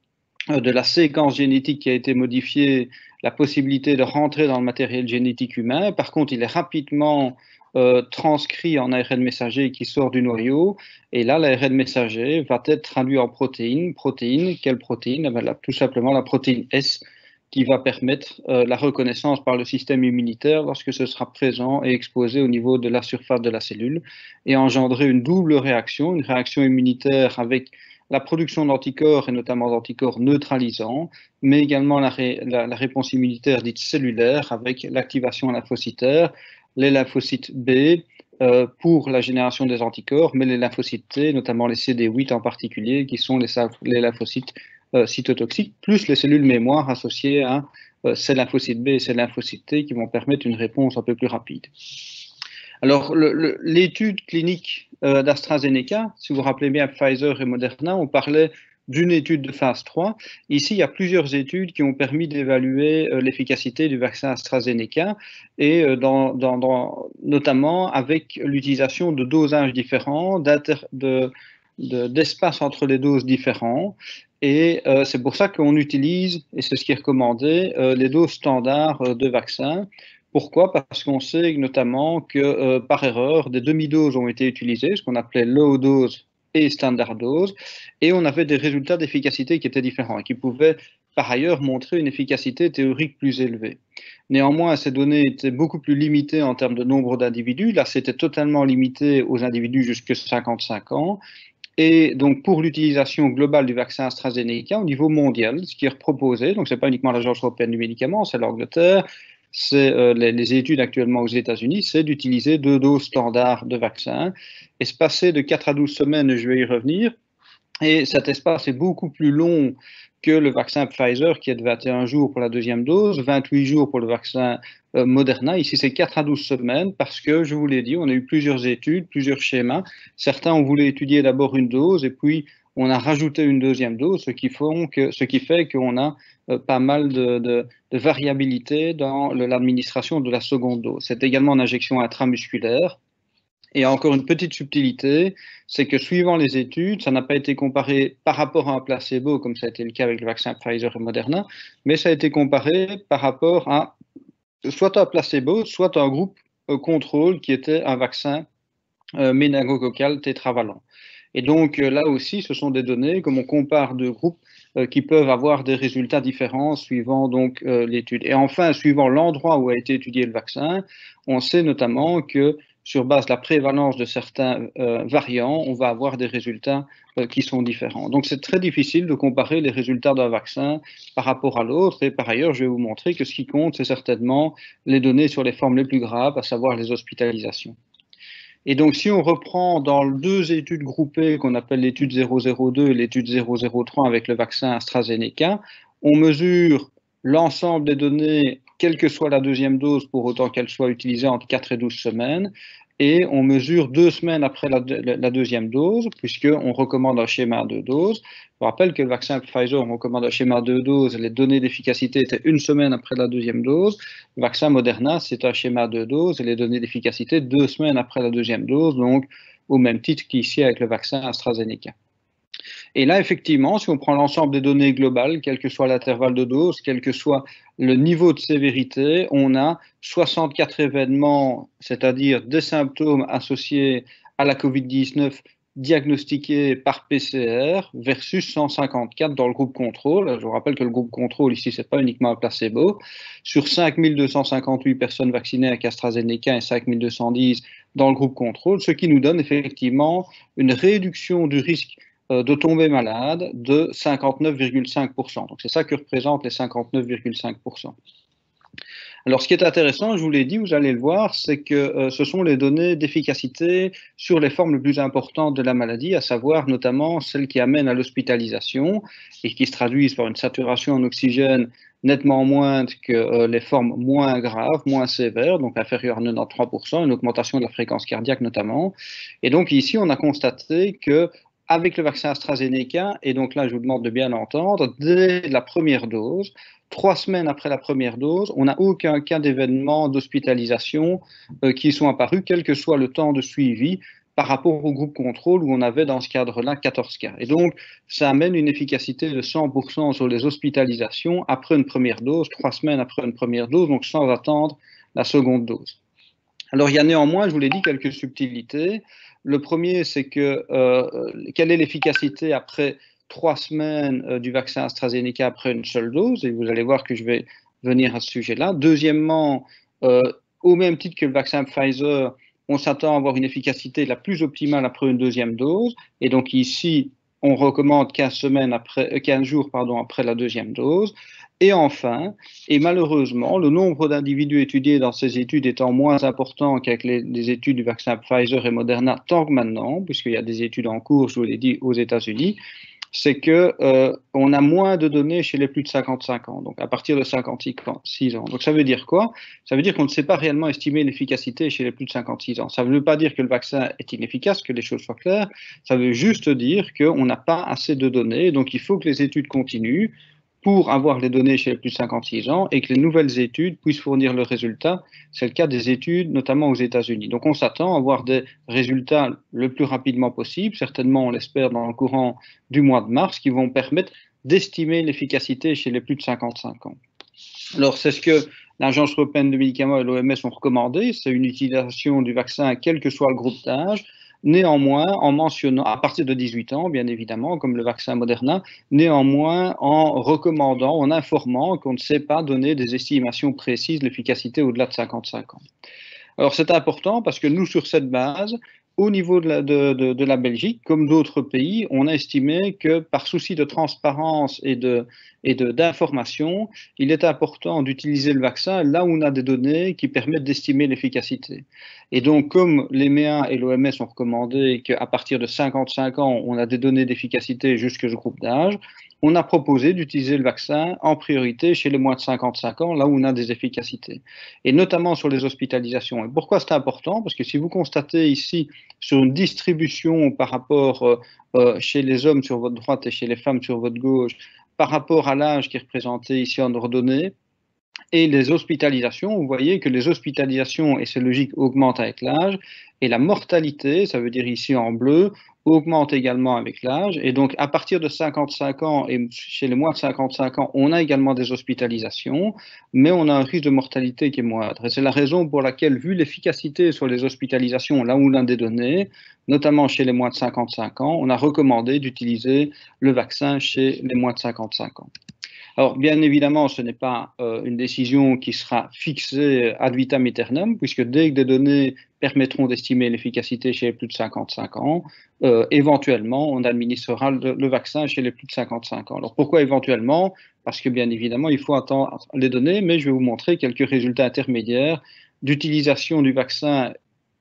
de la séquence génétique qui a été modifiée la possibilité de rentrer dans le matériel génétique humain. Par contre, il est rapidement transcrit en ARN messager qui sort du noyau. Et là, l'ARN messager va être traduit en protéine. Protéine, quelle protéine? Tout simplement la protéine S, qui va permettre la reconnaissance par le système immunitaire lorsque ce sera présent et exposé au niveau de la surface de la cellule, et engendrer une double réaction, une réaction immunitaire avec la production d'anticorps et notamment d'anticorps neutralisants, mais également la réponse immunitaire dite cellulaire avec l'activation lymphocytaire, les lymphocytes B pour la génération des anticorps, mais les lymphocytes T, notamment les CD8 en particulier, qui sont les lymphocytes cytotoxiques, plus les cellules mémoire associées à ces lymphocytes B et ces lymphocytes T qui vont permettre une réponse un peu plus rapide. Alors, l'étude clinique d'AstraZeneca, si vous vous rappelez bien, Pfizer et Moderna, on parlait d'une étude de phase 3. Ici, il y a plusieurs études qui ont permis d'évaluer l'efficacité du vaccin AstraZeneca, et notamment avec l'utilisation de dosages différents, d'espaces entre les doses différents. Et c'est pour ça qu'on utilise, et c'est ce qui est recommandé, les doses standards de vaccins. Pourquoi? Parce qu'on sait notamment que par erreur, des demi-doses ont été utilisées, ce qu'on appelait low dose et standard dose, et on avait des résultats d'efficacité qui étaient différents et qui pouvaient par ailleurs montrer une efficacité théorique plus élevée. Néanmoins, ces données étaient beaucoup plus limitées en termes de nombre d'individus. Là, c'était totalement limité aux individus jusqu'à 55 ans. Et donc, pour l'utilisation globale du vaccin AstraZeneca au niveau mondial, ce qui est proposé, donc ce n'est pas uniquement l'Agence européenne du médicament, c'est l'Angleterre, c'est les études actuellement aux États-Unis, c'est d'utiliser 2 doses standards de vaccin, espacées de 4 à 12 semaines, je vais y revenir, et cet espace est beaucoup plus long que le vaccin Pfizer qui est de 21 jours pour la deuxième dose, 28 jours pour le vaccin Moderna. Ici, c'est 4 à 12 semaines parce que, je vous l'ai dit, on a eu plusieurs études, plusieurs schémas. Certains ont voulu étudier d'abord une dose et puis on a rajouté une deuxième dose, ce qui fait qu'on a pas mal de variabilité dans l'administration de la seconde dose. C'est également une injection intramusculaire. Et encore une petite subtilité, c'est que suivant les études, ça n'a pas été comparé par rapport à un placebo, comme ça a été le cas avec le vaccin Pfizer et Moderna, mais ça a été comparé par rapport à soit un placebo, soit un groupe contrôle qui était un vaccin méningococcal tétravalent. Et donc là aussi, ce sont des données, comme on compare 2 groupes, qui peuvent avoir des résultats différents suivant donc l'étude. Et enfin, suivant l'endroit où a été étudié le vaccin, on sait notamment que sur base de la prévalence de certains variants, on va avoir des résultats qui sont différents. Donc c'est très difficile de comparer les résultats d'un vaccin par rapport à l'autre. Et par ailleurs, je vais vous montrer que ce qui compte, c'est certainement les données sur les formes les plus graves, à savoir les hospitalisations. Et donc, si on reprend dans deux études groupées qu'on appelle l'étude 002 et l'étude 003 avec le vaccin AstraZeneca, on mesure l'ensemble des données, quelle que soit la deuxième dose, pour autant qu'elle soit utilisée entre 4 et 12 semaines, et on mesure 2 semaines après la deuxième dose, puisqu'on recommande un schéma à 2 doses. Je vous rappelle que le vaccin Pfizer, on recommande un schéma à 2 doses, les données d'efficacité étaient 1 semaine après la deuxième dose. Le vaccin Moderna, c'est un schéma à 2 doses, et les données d'efficacité 2 semaines après la deuxième dose, donc au même titre qu'ici avec le vaccin AstraZeneca. Et là, effectivement, si on prend l'ensemble des données globales, quel que soit l'intervalle de dose, quel que soit le niveau de sévérité, on a 64 événements, c'est-à-dire des symptômes associés à la COVID-19 diagnostiqués par PCR versus 154 dans le groupe contrôle. Je vous rappelle que le groupe contrôle ici, c'est pas uniquement un placebo. Sur 5258 personnes vaccinées avec AstraZeneca et 5210 dans le groupe contrôle, ce qui nous donne effectivement une réduction du risque de tomber malade de 59,5%. Donc c'est ça que représentent les 59,5%. Alors ce qui est intéressant, je vous l'ai dit, vous allez le voir, c'est que ce sont les données d'efficacité sur les formes les plus importantes de la maladie, à savoir notamment celles qui amènent à l'hospitalisation et qui se traduisent par une saturation en oxygène nettement moindre que les formes moins graves, moins sévères, donc inférieures à 93%, une augmentation de la fréquence cardiaque notamment. Et donc ici, on a constaté que avec le vaccin AstraZeneca, et donc là je vous demande de bien l'entendre, dès la première dose, 3 semaines après la première dose, on n'a aucun cas d'événement d'hospitalisation qui sont apparus, quel que soit le temps de suivi, par rapport au groupe contrôle où on avait dans ce cadre-là 14 cas. Et donc, ça amène une efficacité de 100% sur les hospitalisations après une première dose, 3 semaines après une première dose, donc sans attendre la seconde dose. Alors, il y a néanmoins, je vous l'ai dit, quelques subtilités. Le premier, c'est que quelle est l'efficacité après 3 semaines du vaccin AstraZeneca après une seule dose, et vous allez voir que je vais venir à ce sujet-là. Deuxièmement, au même titre que le vaccin Pfizer, on s'attend à avoir une efficacité la plus optimale après une deuxième dose, et donc ici, on recommande 15 jours après la deuxième dose. Et enfin, et malheureusement, le nombre d'individus étudiés dans ces études étant moins important qu'avec les études du vaccin Pfizer et Moderna, tant que maintenant, puisqu'il y a des études en cours, je vous l'ai dit, aux États-Unis, c'est qu'on a moins de données chez les plus de 55 ans, donc à partir de 56 ans. Donc ça veut dire quoi? Ça veut dire qu'on ne sait pas réellement estimer l'efficacité chez les plus de 56 ans. Ça ne veut pas dire que le vaccin est inefficace, que les choses soient claires, ça veut juste dire qu'on n'a pas assez de données, donc il faut que les études continuent pour avoir les données chez les plus de 56 ans et que les nouvelles études puissent fournir le résultat. C'est le cas des études, notamment aux États-Unis. Donc on s'attend à avoir des résultats le plus rapidement possible, certainement on l'espère dans le courant du mois de mars, qui vont permettre d'estimer l'efficacité chez les plus de 55 ans. Alors c'est ce que l'Agence européenne de médicaments et l'OMS ont recommandé, c'est une utilisation du vaccin quel que soit le groupe d'âge. Néanmoins, en mentionnant, à partir de 18 ans, bien évidemment, comme le vaccin Moderna, néanmoins en recommandant, en informant qu'on ne sait pas donner des estimations précises de l'efficacité au-delà de 55 ans. Alors c'est important parce que nous, sur cette base, au niveau de la Belgique, comme d'autres pays, on a estimé que par souci de transparence et d'information, il est important d'utiliser le vaccin là où on a des données qui permettent d'estimer l'efficacité. Et donc, comme l'EMEA et l'OMS ont recommandé qu'à partir de 55 ans, on a des données d'efficacité jusqu'à ce groupe d'âge, on a proposé d'utiliser le vaccin en priorité chez les moins de 55 ans, là où on a des efficacités, et notamment sur les hospitalisations. Et pourquoi c'est important? Parce que si vous constatez ici sur une distribution par rapport chez les hommes sur votre droite et chez les femmes sur votre gauche, par rapport à l'âge qui est représenté ici en ordonnée, et les hospitalisations, vous voyez que les hospitalisations, et c'est logique, augmentent avec l'âge, et la mortalité, ça veut dire ici en bleu, augmente également avec l'âge. Et donc, à partir de 55 ans, et chez les moins de 55 ans, on a également des hospitalisations, mais on a un risque de mortalité qui est moindre. Et c'est la raison pour laquelle, vu l'efficacité sur les hospitalisations, là où on a des données, notamment chez les moins de 55 ans, on a recommandé d'utiliser le vaccin chez les moins de 55 ans. Alors, bien évidemment, ce n'est pas une décision qui sera fixée ad vitam aeternam, puisque dès que des données permettront d'estimer l'efficacité chez les plus de 55 ans, éventuellement, on administrera le vaccin chez les plus de 55 ans. Alors, pourquoi éventuellement? Parce que, bien évidemment, il faut attendre les données, mais je vais vous montrer quelques résultats intermédiaires d'utilisation du vaccin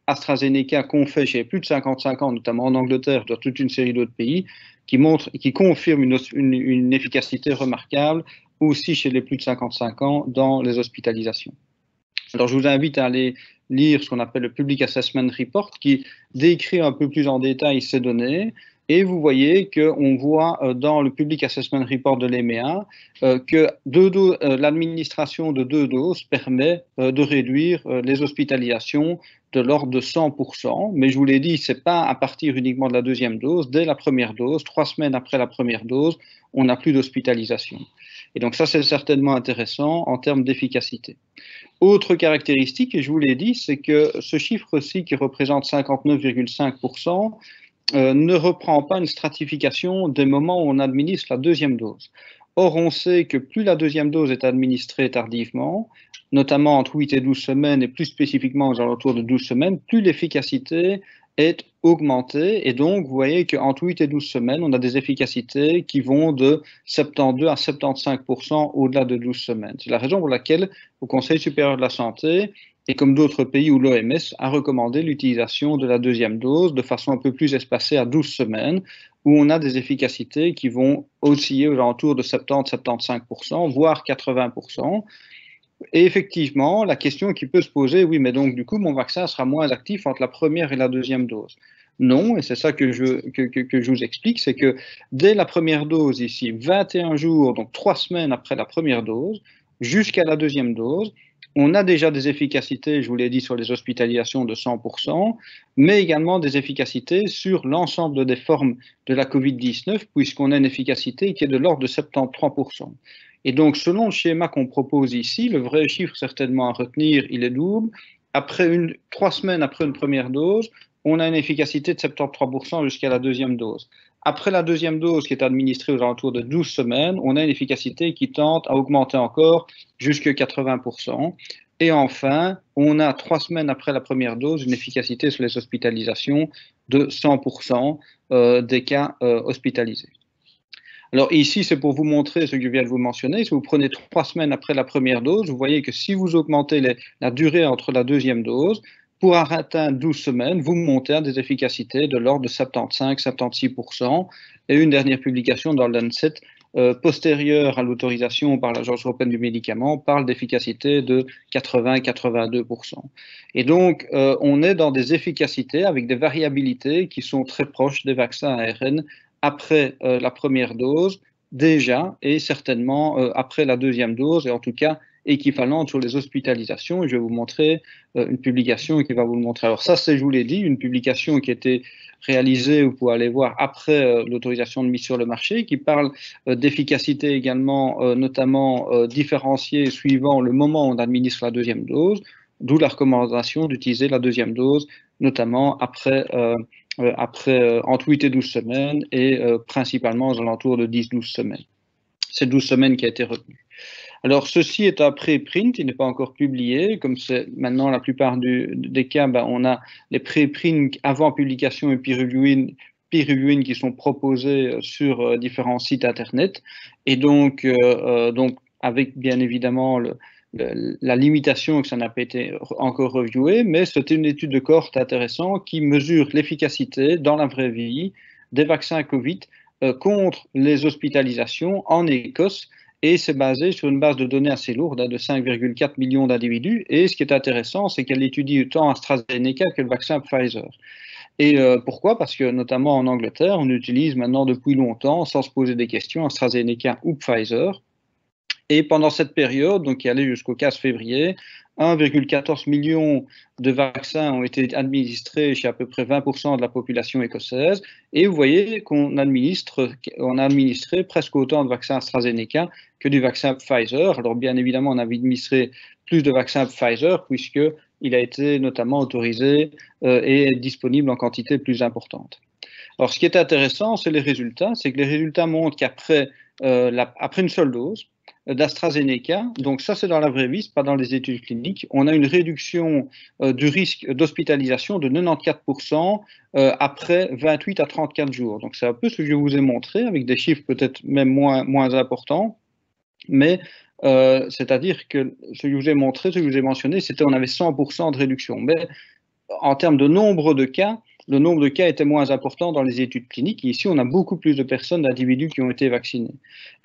AstraZeneca qu'on fait chez les plus de 55 ans, notamment en Angleterre, dans toute une série d'autres pays, qui confirment une efficacité remarquable aussi chez les plus de 55 ans dans les hospitalisations. Alors, je vous invite à aller lire ce qu'on appelle le Public Assessment Report, qui décrit un peu plus en détail ces données. Et vous voyez qu'on voit dans le Public Assessment Report de l'EMEA que l'administration de 2 doses permet de réduire les hospitalisations de l'ordre de 100%. Mais je vous l'ai dit, ce n'est pas à partir uniquement de la deuxième dose. Dès la première dose, 3 semaines après la première dose, on n'a plus d'hospitalisation. Et donc ça, c'est certainement intéressant en termes d'efficacité. Autre caractéristique, et je vous l'ai dit, c'est que ce chiffre-ci qui représente 59,5%, ne reprend pas une stratification des moments où on administre la deuxième dose. Or, on sait que plus la deuxième dose est administrée tardivement, notamment entre 8 et 12 semaines, et plus spécifiquement aux alentours de 12 semaines, plus l'efficacité est augmentée. Et donc, vous voyez qu'entre 8 et 12 semaines, on a des efficacités qui vont de 72 à 75% au-delà de 12 semaines. C'est la raison pour laquelle, au Conseil supérieur de la santé, et comme d'autres pays où l'OMS a recommandé l'utilisation de la deuxième dose de façon un peu plus espacée à 12 semaines, où on a des efficacités qui vont osciller aux alentours de 70-75%, voire 80%. Et effectivement, la question qui peut se poser, oui, mais donc du coup, mon vaccin sera moins actif entre la première et la deuxième dose. Non, et c'est ça que je vous explique, c'est que dès la première dose ici, 21 jours, donc 3 semaines après la première dose, jusqu'à la deuxième dose, on a déjà des efficacités, je vous l'ai dit, sur les hospitalisations de 100%, mais également des efficacités sur l'ensemble des formes de la Covid-19, puisqu'on a une efficacité qui est de l'ordre de 73%. Et donc, selon le schéma qu'on propose ici, le vrai chiffre certainement à retenir, il est double. 3 semaines après une première dose, on a une efficacité de 73% jusqu'à la deuxième dose. Après la deuxième dose qui est administrée aux alentours de 12 semaines, on a une efficacité qui tente à augmenter encore jusqu'à 80%. Et enfin, on a 3 semaines après la première dose une efficacité sur les hospitalisations de 100% des cas hospitalisés. Alors ici, c'est pour vous montrer ce que je viens de vous mentionner. Si vous prenez 3 semaines après la première dose, vous voyez que si vous augmentez la durée entre la deuxième dose, pour atteindre 12 semaines, vous montez à des efficacités de l'ordre de 75-76%. Et une dernière publication dans le Lancet, postérieure à l'autorisation par l'Agence européenne du médicament, parle d'efficacité de 80-82%. Et donc, on est dans des efficacités avec des variabilités qui sont très proches des vaccins ARN après la première dose, déjà, et certainement après la deuxième dose, et en tout cas équivalente sur les hospitalisations. Et je vais vous montrer une publication qui va vous le montrer. Alors ça, c'est, je vous l'ai dit, une publication qui a été réalisée, vous pouvez aller voir, après l'autorisation de mise sur le marché, qui parle d'efficacité également, notamment différenciée suivant le moment où on administre la deuxième dose, d'où la recommandation d'utiliser la deuxième dose, notamment entre 8 et 12 semaines et principalement aux alentours de 10-12 semaines. C'est 12 semaines qui a été retenue. Alors, ceci est un préprint, il n'est pas encore publié. Comme c'est maintenant la plupart des cas, on a les préprints avant publication et peer reviewing qui sont proposés sur différents sites internet. Et donc avec bien évidemment la limitation que ça n'a pas été encore reviewé, mais c'était une étude de cohorte intéressante qui mesure l'efficacité dans la vraie vie des vaccins Covid contre les hospitalisations en Écosse, et c'est basé sur une base de données assez lourde de 5,4 millions d'individus. Et ce qui est intéressant, c'est qu'elle étudie autant AstraZeneca que le vaccin Pfizer. Et pourquoi? Parce que notamment en Angleterre, on utilise maintenant depuis longtemps, sans se poser des questions, AstraZeneca ou Pfizer. Et pendant cette période, donc qui allait jusqu'au 15 février, 1,14 million de vaccins ont été administrés chez à peu près 20% de la population écossaise. Et vous voyez qu'on a administré presque autant de vaccins AstraZeneca que du vaccin Pfizer. Alors bien évidemment, on a administré plus de vaccins Pfizer puisqu'il a été notamment autorisé et est disponible en quantité plus importante. Alors ce qui est intéressant, c'est les résultats. C'est que les résultats montrent qu'après une seule dose, d'AstraZeneca, donc ça c'est dans la vraie vie, pas dans les études cliniques, on a une réduction du risque d'hospitalisation de 94% après 28 à 34 jours. Donc c'est un peu ce que je vous ai montré, avec des chiffres peut-être même moins importants, mais c'est-à-dire que ce que je vous ai montré, ce que je vous ai mentionné, c'était on avait 100% de réduction. Mais en termes de nombre de cas, le nombre de cas était moins important dans les études cliniques. Et ici, on a beaucoup plus de personnes, d'individus qui ont été vaccinés.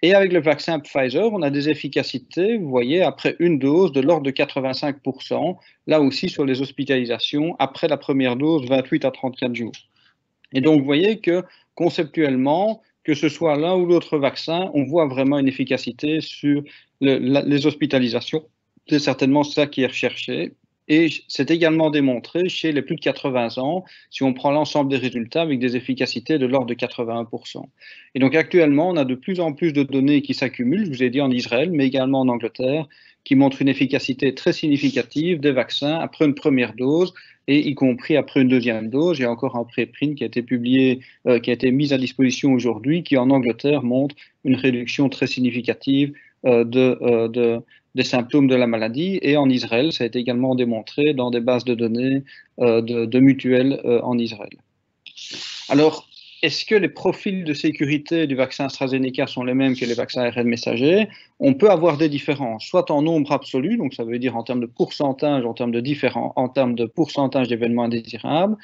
Et avec le vaccin Pfizer, on a des efficacités, vous voyez, après une dose de l'ordre de 85%, là aussi sur les hospitalisations, après la première dose, 28 à 34 jours. Et donc, vous voyez que conceptuellement, que ce soit l'un ou l'autre vaccin, on voit vraiment une efficacité sur les hospitalisations. C'est certainement ça qui est recherché. Et c'est également démontré chez les plus de 80 ans, si on prend l'ensemble des résultats avec des efficacités de l'ordre de 81%. Et donc actuellement, on a de plus en plus de données qui s'accumulent, je vous ai dit en Israël, mais également en Angleterre, qui montrent une efficacité très significative des vaccins après une première dose, et y compris après une deuxième dose. Il y a encore un préprint qui a été publié, qui a été mis à disposition aujourd'hui, qui en Angleterre montre une réduction très significative des symptômes de la maladie, et en Israël, ça a été également démontré dans des bases de données de mutuelles en Israël. Alors, est-ce que les profils de sécurité du vaccin AstraZeneca sont les mêmes que les vaccins ARN messagers? On peut avoir des différences, soit en nombre absolu, donc ça veut dire en termes de pourcentage, en termes de pourcentage d'événements indésirables,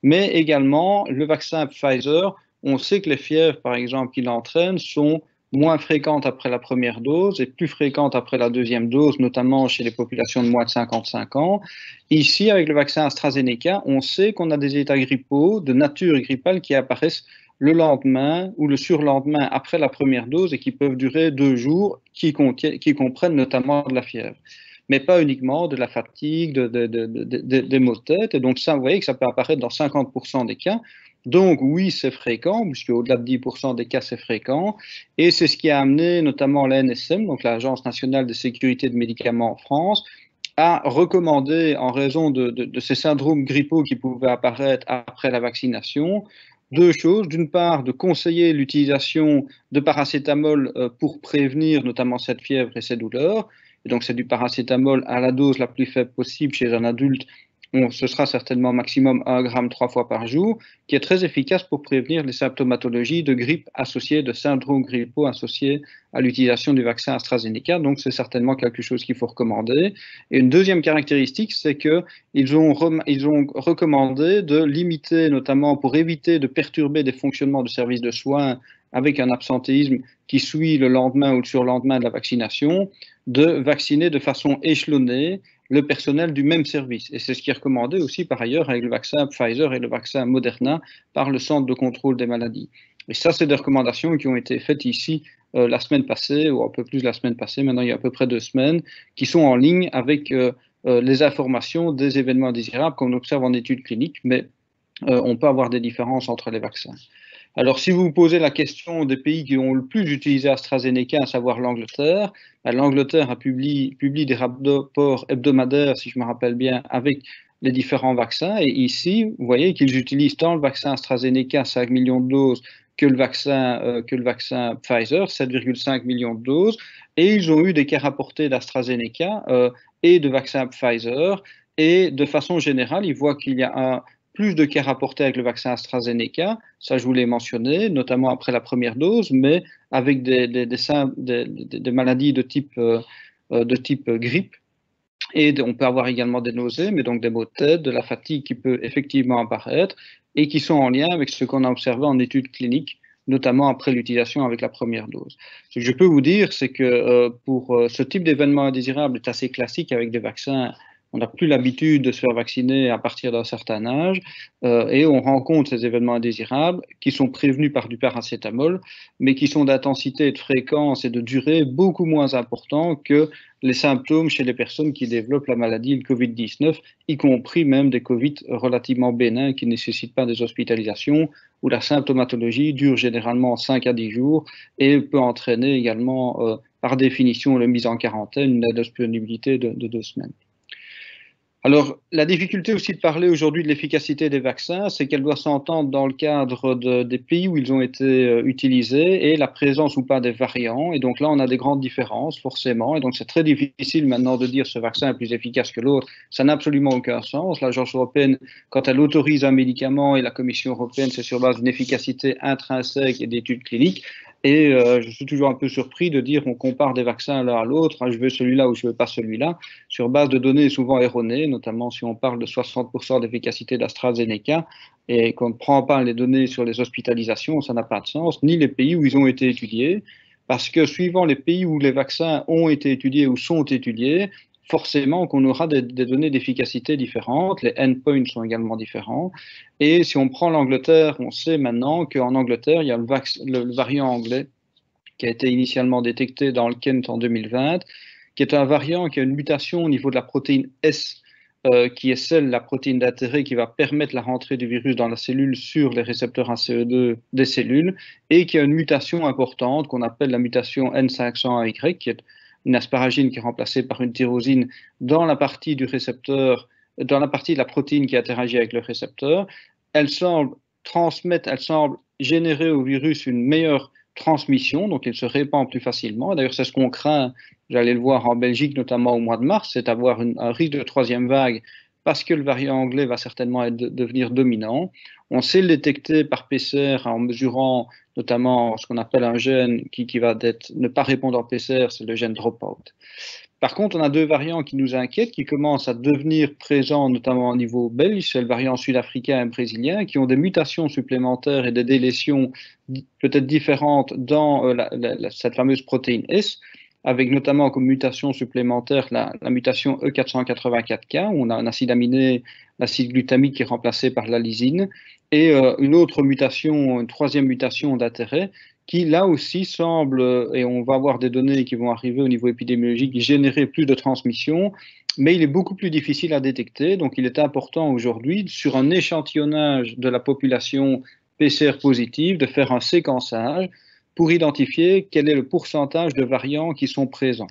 mais également le vaccin Pfizer, on sait que les fièvres, par exemple, qu'il entraîne sont moins fréquentes après la première dose et plus fréquentes après la deuxième dose, notamment chez les populations de moins de 55 ans. Ici, avec le vaccin AstraZeneca, on sait qu'on a des états grippaux de nature grippale qui apparaissent le lendemain ou le surlendemain après la première dose et qui peuvent durer 2 jours, qui comprennent notamment de la fièvre, mais pas uniquement de la fatigue, des maux de tête. Et donc ça, vous voyez que ça peut apparaître dans 50% des cas. Donc oui, c'est fréquent, puisque au-delà de 10% des cas, c'est fréquent. Et c'est ce qui a amené notamment l'ANSM, donc l'Agence nationale de sécurité des médicaments en France, à recommander, en raison de ces syndromes grippaux qui pouvaient apparaître après la vaccination, 2 choses. D'une part, de conseiller l'utilisation de paracétamol pour prévenir notamment cette fièvre et ces douleurs. Et donc c'est du paracétamol à la dose la plus faible possible chez un adulte. Ce sera certainement maximum 1 gramme 3 fois par jour, qui est très efficace pour prévenir les symptomatologies de grippe associées, de syndrome grippaux associés à l'utilisation du vaccin AstraZeneca. Donc, c'est certainement quelque chose qu'il faut recommander. Et une deuxième caractéristique, c'est qu'ils ont recommandé de limiter, notamment pour éviter de perturber des fonctionnements de services de soins avec un absentéisme qui suit le lendemain ou le surlendemain de la vaccination, de vacciner de façon échelonnée le personnel du même service. Et c'est ce qui est recommandé aussi par ailleurs avec le vaccin Pfizer et le vaccin Moderna par le Centre de contrôle des maladies. Et ça, c'est des recommandations qui ont été faites ici la semaine passée, ou un peu plus la semaine passée, maintenant il y a à peu près 2 semaines, qui sont en ligne avec les informations des événements indésirables qu'on observe en études cliniques, mais on peut avoir des différences entre les vaccins. Alors, si vous vous posez la question des pays qui ont le plus utilisé AstraZeneca, à savoir l'Angleterre, l'Angleterre publie des rapports hebdomadaires, si je me rappelle bien, avec les différents vaccins. Et ici, vous voyez qu'ils utilisent tant le vaccin AstraZeneca, 5 millions de doses, que le vaccin Pfizer, 7,5 millions de doses. Et ils ont eu des cas rapportés d'AstraZeneca et de vaccin Pfizer. Et de façon générale, ils voient qu'il y a plus de cas rapportés avec le vaccin AstraZeneca, ça je vous l'ai mentionné, notamment après la première dose, mais avec des maladies de type grippe. Et on peut avoir également des nausées, mais donc des maux de tête, de la fatigue qui peut effectivement apparaître et qui sont en lien avec ce qu'on a observé en études cliniques, notamment après l'utilisation avec la première dose. Ce que je peux vous dire, c'est que pour ce type d'événement indésirable est assez classique avec des vaccins. On n'a plus l'habitude de se faire vacciner à partir d'un certain âge et on rencontre ces événements indésirables qui sont prévenus par du paracétamol, mais qui sont d'intensité, de fréquence et de durée beaucoup moins importants que les symptômes chez les personnes qui développent la maladie, le Covid-19, y compris même des Covid relativement bénins qui ne nécessitent pas des hospitalisations, où la symptomatologie dure généralement 5 à 10 jours et peut entraîner également, par définition, la mise en quarantaine, une indisponibilité de 2 semaines. Alors, la difficulté aussi de parler aujourd'hui de l'efficacité des vaccins, c'est qu'elle doit s'entendre dans le cadre des pays où ils ont été utilisés et la présence ou pas des variants. Et donc là, on a des grandes différences, forcément. Et donc, c'est très difficile maintenant de dire ce vaccin est plus efficace que l'autre. Ça n'a absolument aucun sens. L'Agence européenne, quand elle autorise un médicament et la Commission européenne, c'est sur base d'une efficacité intrinsèque et d'études cliniques. Et je suis toujours un peu surpris de dire on compare des vaccins l'un à l'autre, je veux celui-là ou je veux pas celui-là, sur base de données souvent erronées, notamment si on parle de 60% d'efficacité d'AstraZeneca et qu'on ne prend pas les données sur les hospitalisations, ça n'a pas de sens, ni les pays où ils ont été étudiés, parce que suivant les pays où les vaccins ont été étudiés ou sont étudiés, forcément qu'on aura des données d'efficacité différentes, les endpoints sont également différents. Et si on prend l'Angleterre, on sait maintenant qu'en Angleterre, il y a le variant anglais qui a été initialement détecté dans le Kent en 2020, qui est un variant qui a une mutation au niveau de la protéine S, qui est celle, la protéine d'intérêt qui va permettre la rentrée du virus dans la cellule sur les récepteurs ACE2 des cellules, et qui a une mutation importante qu'on appelle la mutation N500Y, qui est une asparagine qui est remplacée par une tyrosine dans la partie du récepteur, dans la partie de la protéine qui interagit avec le récepteur. Elle semble transmettre, elle semble générer au virus une meilleure transmission, donc il se répand plus facilement. D'ailleurs, c'est ce qu'on craint, j'allais le voir en Belgique, notamment au mois de mars, c'est d'avoir un risque de troisième vague parce que le variant anglais va certainement devenir dominant. On sait le détecter par PCR en mesurant notamment ce qu'on appelle un gène qui va ne pas répondre en PCR, c'est le gène dropout. Par contre, on a deux variants qui nous inquiètent, qui commencent à devenir présents, notamment au niveau belge, c'est le variant sud-africain et brésilien, qui ont des mutations supplémentaires et des délétions peut-être différentes dans cette fameuse protéine S, avec notamment comme mutation supplémentaire la mutation E484K, où on a un acide aminé, l'acide glutamique qui est remplacé par la lysine, et une autre mutation, une troisième mutation d'intérêt, qui là aussi semble, et on va avoir des données qui vont arriver au niveau épidémiologique, générer plus de transmission, mais il est beaucoup plus difficile à détecter. Donc il est important aujourd'hui, sur un échantillonnage de la population PCR positive, de faire un séquençage pour identifier quel est le pourcentage de variants qui sont présents.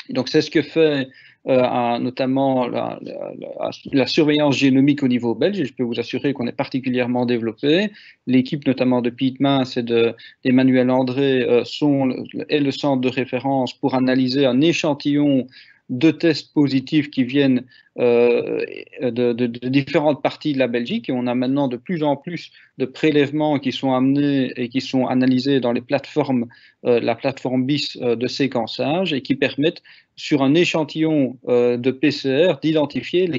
Donc c'est ce que fait notamment la surveillance génomique au niveau belge, et je peux vous assurer qu'on est particulièrement développé. L'équipe notamment de Piet Maes et d'Emmanuel André est le centre de référence pour analyser un échantillon de tests positifs qui viennent de différentes parties de la Belgique, et on a maintenant de plus en plus de prélèvements qui sont amenés et qui sont analysés dans les plateformes, la plateforme BIS de séquençage, et qui permettent sur un échantillon de PCR d'identifier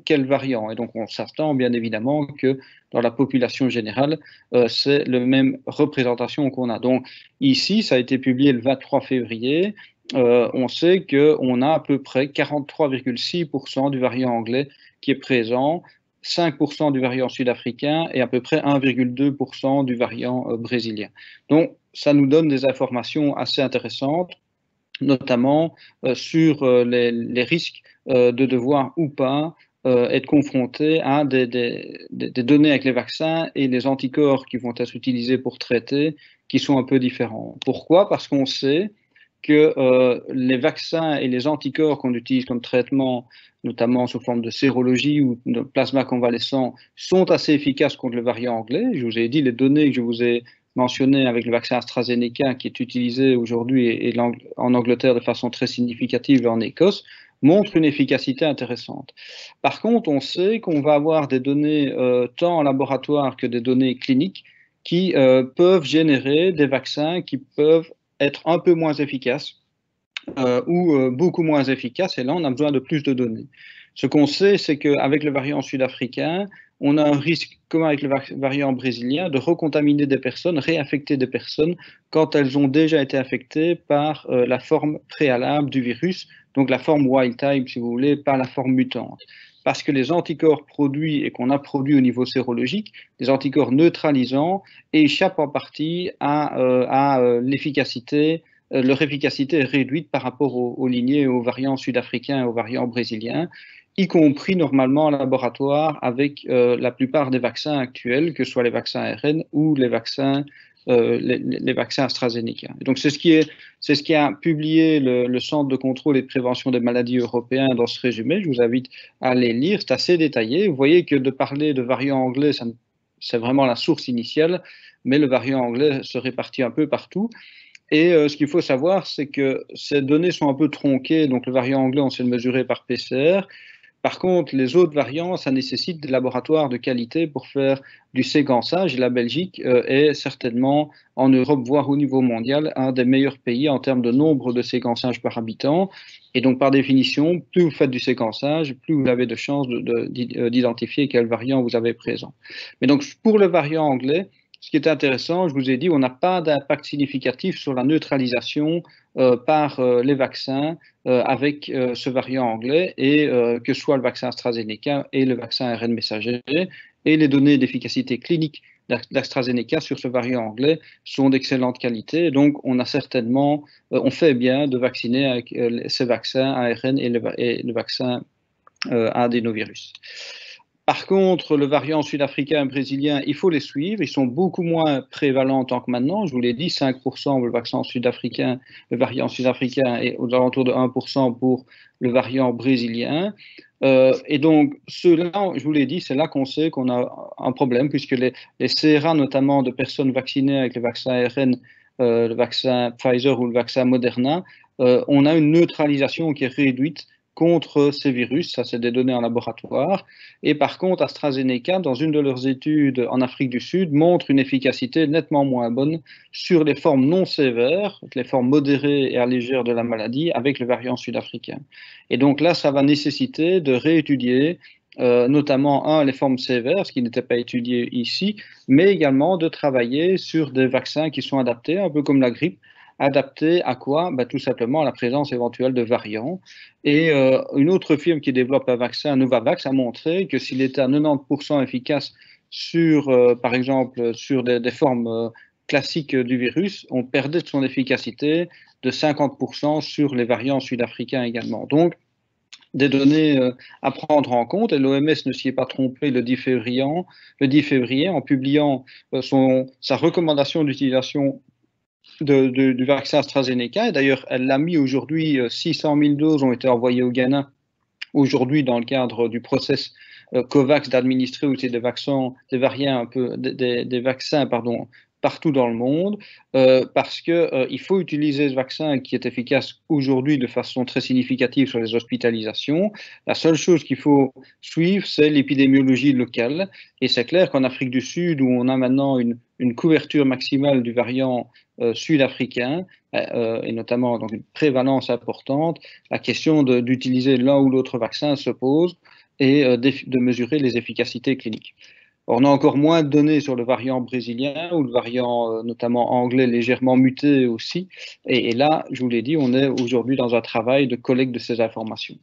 quels variants. Et donc on s'attend bien évidemment que dans la population générale, c'est la même représentation qu'on a. Donc ici, ça a été publié le 23 février. On sait qu'on a à peu près 43,6% du variant anglais qui est présent, 5% du variant sud-africain et à peu près 1,2% du variant brésilien. Donc, ça nous donne des informations assez intéressantes, notamment sur les risques de devoir ou pas être confronté à des données avec les vaccins et les anticorps qui vont être utilisés pour traiter, qui sont un peu différents. Pourquoi? Parce qu'on sait que les vaccins et les anticorps qu'on utilise comme traitement, notamment sous forme de sérologie ou de plasma convalescent, sont assez efficaces contre le variant anglais. Je vous ai dit les données que je vous ai mentionnées avec le vaccin AstraZeneca qui est utilisé aujourd'hui et en Angleterre de façon très significative et en Écosse, montrent une efficacité intéressante. Par contre, on sait qu'on va avoir des données tant en laboratoire que des données cliniques qui peuvent générer des vaccins qui peuvent être un peu moins efficaces ou beaucoup moins efficaces, et là on a besoin de plus de données. Ce qu'on sait, c'est qu'avec le variant sud-africain, on a un risque, comme avec le variant brésilien, de recontaminer des personnes, réinfecter des personnes quand elles ont déjà été infectées par la forme préalable du virus, donc la forme wild type, si vous voulez, pas la forme mutante. Parce que les anticorps produits et qu'on a produits au niveau sérologique, des anticorps neutralisants, échappent en partie à l'efficacité. Leur efficacité est réduite par rapport aux lignées, aux variants sud-africains et aux variants brésiliens, y compris normalement en laboratoire avec la plupart des vaccins actuels, que ce soit les vaccins ARN ou les vaccins les vaccins AstraZeneca. Et donc, c'est ce qui a publié le Centre de contrôle et de prévention des maladies européen dans ce résumé. Je vous invite à aller lire, c'est assez détaillé. Vous voyez que de parler de variant anglais, c'est vraiment la source initiale, mais le variant anglais se répartit un peu partout. Et ce qu'il faut savoir, c'est que ces données sont un peu tronquées. Donc, le variant anglais, on sait le mesurer par PCR. Par contre, les autres variants, ça nécessite des laboratoires de qualité pour faire du séquençage. Et la Belgique est certainement, en Europe, voire au niveau mondial, un des meilleurs pays en termes de nombre de séquençages par habitant. Et donc, par définition, plus vous faites du séquençage, plus vous avez de chances d'identifier quel variant vous avez présent. Mais donc, pour le variant anglais, ce qui est intéressant, je vous ai dit, on n'a pas d'impact significatif sur la neutralisation par les vaccins avec ce variant anglais, et que ce soit le vaccin AstraZeneca et le vaccin ARN messager, et les données d'efficacité clinique d'AstraZeneca sur ce variant anglais sont d'excellente qualité. Donc, on a certainement, on fait bien de vacciner avec ces vaccins ARN et le vaccin adénovirus. Par contre, le variant sud-africain et brésilien, il faut les suivre. Ils sont beaucoup moins prévalents en tant que maintenant. Je vous l'ai dit, 5% pour le vaccin sud-africain, le variant sud-africain, et aux alentours de 1% pour le variant brésilien. Et donc, ceux-là, je vous l'ai dit, c'est là qu'on sait qu'on a un problème, puisque les CRA, notamment de personnes vaccinées avec le vaccin ARN, le vaccin Pfizer ou le vaccin Moderna, on a une neutralisation qui est réduite contre ces virus, ça c'est des données en laboratoire. Et par contre, AstraZeneca, dans une de leurs études en Afrique du Sud, montre une efficacité nettement moins bonne sur les formes non sévères, les formes modérées et allégères de la maladie avec le variant sud-africain. Et donc là, ça va nécessiter de réétudier notamment, les formes sévères, ce qui n'était pas étudié ici, mais également de travailler sur des vaccins qui sont adaptés, un peu comme la grippe. Adapté à quoi? Tout simplement à la présence éventuelle de variants. Et une autre firme qui développe un vaccin, Novavax, a montré que s'il était à 90% efficace sur, par exemple, sur des formes classiques du virus, on perdait de son efficacité de 50% sur les variants sud-africains également. Donc, des données à prendre en compte, et l'OMS ne s'y est pas trompé le 10 février en publiant sa recommandation d'utilisation du vaccin AstraZeneca. Et d'ailleurs, elle l'a mis aujourd'hui, 600 000 doses ont été envoyées au Ghana aujourd'hui dans le cadre du process COVAX d'administrer aussi des vaccins partout dans le monde, parce qu'il faut utiliser ce vaccin qui est efficace aujourd'hui de façon très significative sur les hospitalisations. La seule chose qu'il faut suivre, c'est l'épidémiologie locale. Et c'est clair qu'en Afrique du Sud, où on a maintenant une couverture maximale du variant sud-africain, et notamment donc une prévalence importante, la question d'utiliser l'un ou l'autre vaccin se pose, et de mesurer les efficacités cliniques. On a encore moins de données sur le variant brésilien ou le variant notamment anglais légèrement muté aussi. Et là, je vous l'ai dit, on est aujourd'hui dans un travail de collecte de ces informations.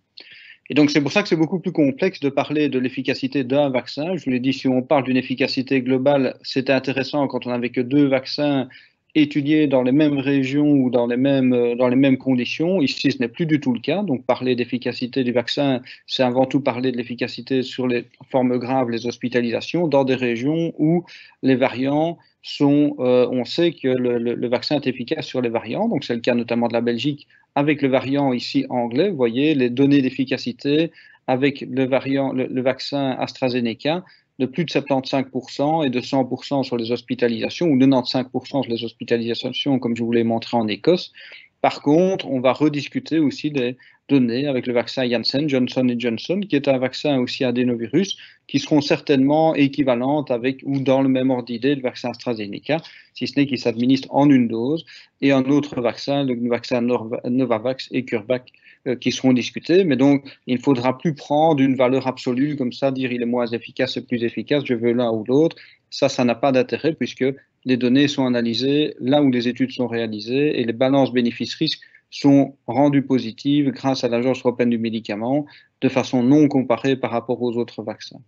Et donc, c'est pour ça que c'est beaucoup plus complexe de parler de l'efficacité d'un vaccin. Je vous l'ai dit, si on parle d'une efficacité globale, c'était intéressant quand on n'avait que 2 vaccins étudiés dans les mêmes régions ou dans les mêmes conditions. Ici, ce n'est plus du tout le cas. Donc, parler d'efficacité du vaccin, c'est avant tout parler de l'efficacité sur les formes graves, les hospitalisations, dans des régions où les variants sont, on sait que le vaccin est efficace sur les variants. Donc, c'est le cas notamment de la Belgique avec le variant ici anglais. Vous voyez les données d'efficacité avec le vaccin AstraZeneca de plus de 75% et de 100% sur les hospitalisations, ou 95% sur les hospitalisations, comme je vous l'ai montré en Écosse. Par contre, on va rediscuter aussi des données avec le vaccin Janssen, Johnson & Johnson, qui est un vaccin aussi adénovirus, qui seront certainement équivalentes avec ou dans le même ordre d'idée du vaccin AstraZeneca, si ce n'est qu'il s'administre en une dose, et un autre vaccin, le vaccin Novavax et CureVac, qui seront discutés. Mais donc, il ne faudra plus prendre une valeur absolue comme ça, dire il est moins efficace et plus efficace, je veux l'un ou l'autre. Ça n'a pas d'intérêt puisque les données sont analysées là où les études sont réalisées et les balances bénéfices-risques sont rendues positives grâce à l'Agence européenne du médicament de façon non comparée par rapport aux autres vaccins.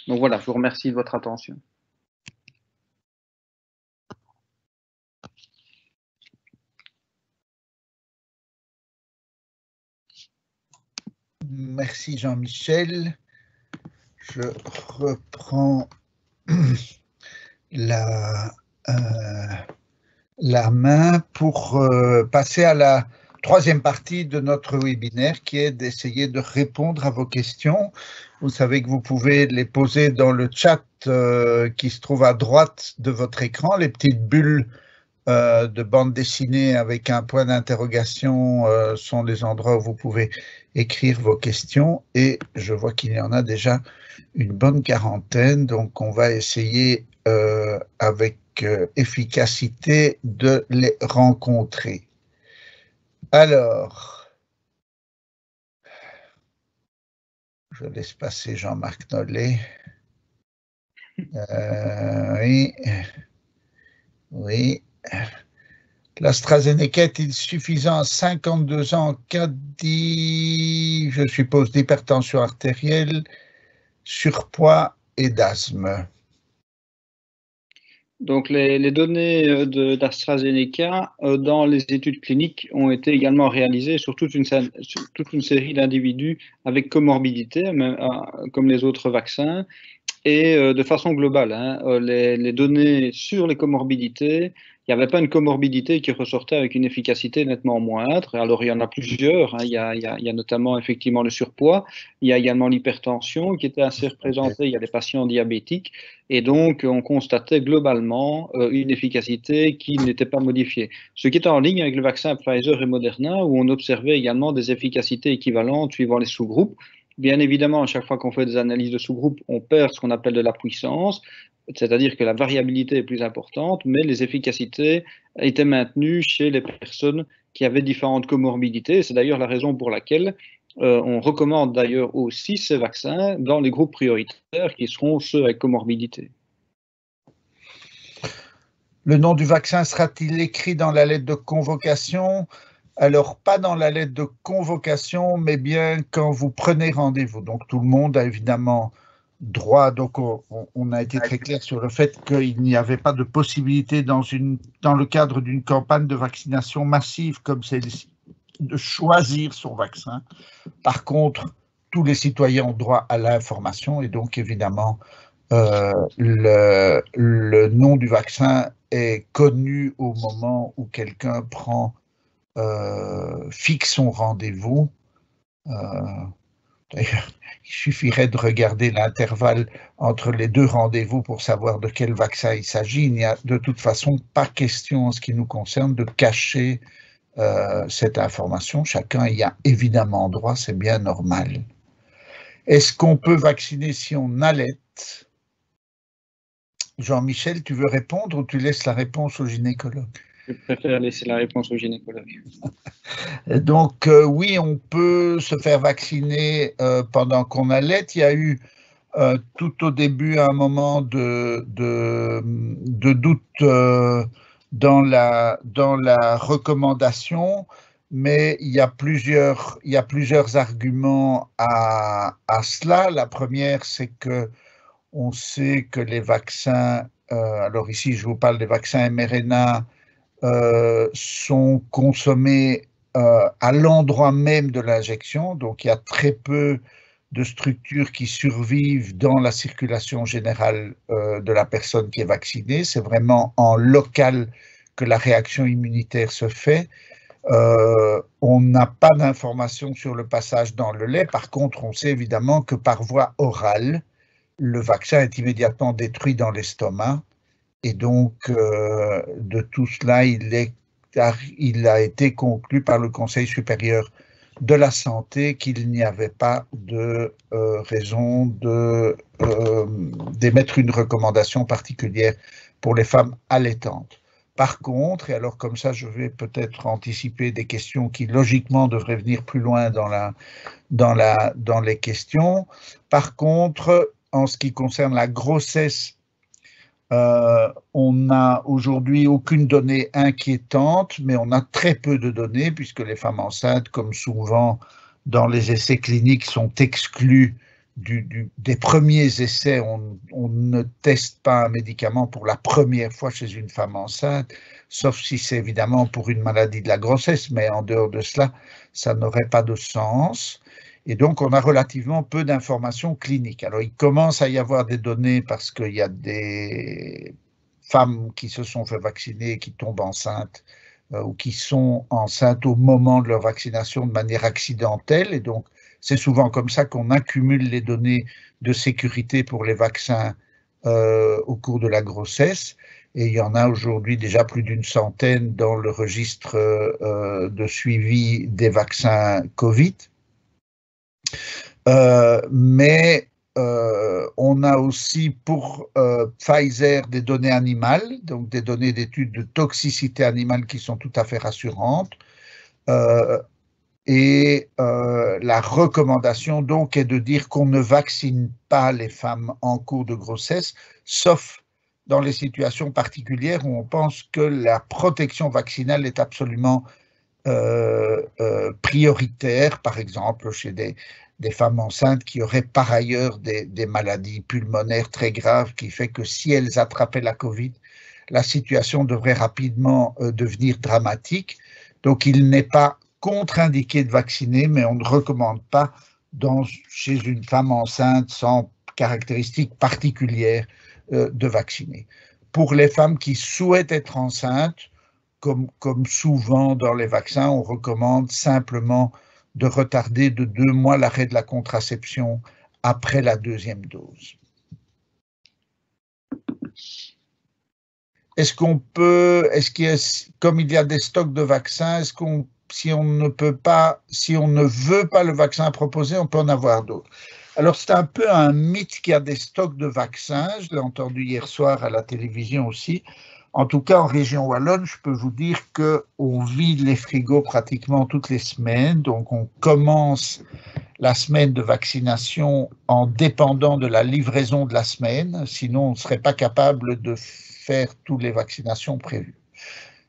Donc voilà, je vous remercie de votre attention. Merci Jean-Michel. Je reprends la la main pour passer à la troisième partie de notre webinaire, qui est d'essayer de répondre à vos questions. Vous savez que vous pouvez les poser dans le chat qui se trouve à droite de votre écran, les petites bulles de bande dessinée avec un point d'interrogation sont les endroits où vous pouvez écrire vos questions, et je vois qu'il y en a déjà une bonne quarantaine, donc on va essayer avec efficacité de les rencontrer. Alors, je laisse passer Jean-Marc Nollet. Oui, oui. L'AstraZeneca est-il suffisant à 52 ans en cas je suppose, d'hypertension artérielle, surpoids et d'asthme? Donc, les données d'AstraZeneca dans les études cliniques ont été également réalisées sur toute une série d'individus avec comorbidité, comme les autres vaccins, et de façon globale. Les données sur les comorbidités, il n'y avait pas une comorbidité qui ressortait avec une efficacité nettement moindre. Alors, il y en a plusieurs. Il y a notamment effectivement le surpoids. Il y a également l'hypertension qui était assez représentée. Il y a les patients diabétiques. Et donc, on constatait globalement une efficacité qui n'était pas modifiée. Ce qui est en ligne avec le vaccin Pfizer et Moderna, où on observait également des efficacités équivalentes suivant les sous-groupes. Bien évidemment, à chaque fois qu'on fait des analyses de sous-groupes, on perd ce qu'on appelle de la puissance, c'est-à-dire que la variabilité est plus importante, mais les efficacités étaient maintenues chez les personnes qui avaient différentes comorbidités. C'est d'ailleurs la raison pour laquelle on recommande d'ailleurs aussi ces vaccins dans les groupes prioritaires qui seront ceux avec comorbidité. Le nom du vaccin sera-t-il écrit dans la lettre de convocation? Alors, pas dans la lettre de convocation, mais bien quand vous prenez rendez-vous. Donc, tout le monde a évidemment droit. Donc, on a été très clair sur le fait qu'il n'y avait pas de possibilité dans le cadre d'une campagne de vaccination massive comme celle-ci de choisir son vaccin. Par contre, tous les citoyens ont droit à l'information, et donc, évidemment, le nom du vaccin est connu au moment où quelqu'un fixe son rendez-vous. D'ailleurs, il suffirait de regarder l'intervalle entre les deux rendez-vous pour savoir de quel vaccin il s'agit. Il n'y a de toute façon pas question en ce qui nous concerne de cacher cette information. Chacun y a évidemment droit, c'est bien normal. Est-ce qu'on peut vacciner si on allaite? Jean-Michel, tu veux répondre ou tu laisses la réponse au gynécologue? Je préfère laisser la réponse au gynécologue. Donc, oui, on peut se faire vacciner pendant qu'on allaite. Il y a eu tout au début un moment de doute dans la recommandation, mais il y a plusieurs arguments à cela. La première, c'est que on sait que les vaccins, alors ici je vous parle des vaccins mRNA, sont consommés à l'endroit même de l'injection, donc il y a très peu de structures qui survivent dans la circulation générale de la personne qui est vaccinée. C'est vraiment en local que la réaction immunitaire se fait. On n'a pas d'informations sur le passage dans le lait. Par contre, on sait évidemment que par voie orale, le vaccin est immédiatement détruit dans l'estomac. Et donc, de tout cela, il a été conclu par le Conseil supérieur de la santé qu'il n'y avait pas de raison d'émettre une recommandation particulière pour les femmes allaitantes. Par contre, et alors comme ça, je vais peut-être anticiper des questions qui logiquement devraient venir plus loin dans les questions. Par contre, en ce qui concerne la grossesse, on n'a aujourd'hui aucune donnée inquiétante, mais on a très peu de données puisque les femmes enceintes, comme souvent dans les essais cliniques, sont exclues des premiers essais. On ne teste pas un médicament pour la première fois chez une femme enceinte, sauf si c'est évidemment pour une maladie de la grossesse, mais en dehors de cela, ça n'aurait pas de sens. Et donc, on a relativement peu d'informations cliniques. Alors, il commence à y avoir des données parce qu'il y a des femmes qui se sont fait vacciner et qui tombent enceintes ou qui sont enceintes au moment de leur vaccination de manière accidentelle. Et donc, c'est souvent comme ça qu'on accumule les données de sécurité pour les vaccins au cours de la grossesse. Et il y en a aujourd'hui déjà plus d'une centaine dans le registre de suivi des vaccins Covid. Mais on a aussi pour Pfizer des données animales, donc des données d'études de toxicité animale qui sont tout à fait rassurantes. Et la recommandation donc est de dire qu'on ne vaccine pas les femmes en cours de grossesse, sauf dans les situations particulières où on pense que la protection vaccinale est absolument prioritaire, par exemple chez des femmes enceintes qui auraient par ailleurs des maladies pulmonaires très graves, qui fait que si elles attrapaient la Covid, la situation devrait rapidement devenir dramatique. Donc il n'est pas contre-indiqué de vacciner, mais on ne recommande pas chez une femme enceinte sans caractéristiques particulières de vacciner. Pour les femmes qui souhaitent être enceintes, comme souvent dans les vaccins, on recommande simplement de retarder de 2 mois l'arrêt de la contraception après la 2e dose. Comme il y a des stocks de vaccins, si on ne veut pas le vaccin proposé, on peut en avoir d'autres? Alors, c'est un peu un mythe qu'il y a des stocks de vaccins. Je l'ai entendu hier soir à la télévision aussi. En tout cas, en région wallonne, je peux vous dire qu'on vide les frigos pratiquement toutes les semaines. Donc, on commence la semaine de vaccination en dépendant de la livraison de la semaine. Sinon, on ne serait pas capable de faire toutes les vaccinations prévues.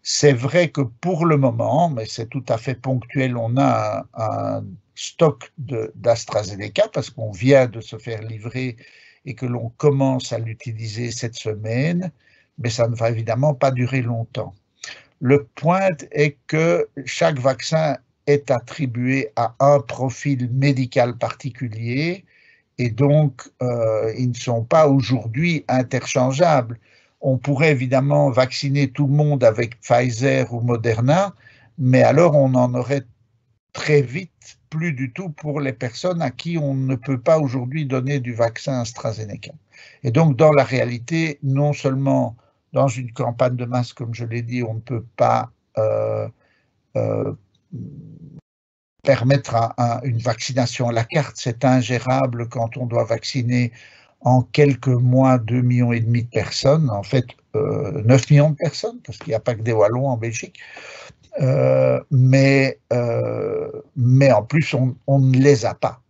C'est vrai que pour le moment, mais c'est tout à fait ponctuel, on a un stock d'AstraZeneca parce qu'on vient de se faire livrer et que l'on commence à l'utiliser cette semaine, mais ça ne va évidemment pas durer longtemps. Le point est que chaque vaccin est attribué à un profil médical particulier et donc ils ne sont pas aujourd'hui interchangeables. On pourrait évidemment vacciner tout le monde avec Pfizer ou Moderna, mais alors on en aurait très vite plus du tout pour les personnes à qui on ne peut pas aujourd'hui donner du vaccin AstraZeneca. Et donc dans la réalité, non seulement dans une campagne de masse, comme je l'ai dit, on ne peut pas permettre une vaccination à la carte, c'est ingérable quand on doit vacciner en quelques mois 2,5 millions de personnes, en fait 9 millions de personnes, parce qu'il n'y a pas que des Wallons en Belgique, mais en plus on ne les a pas.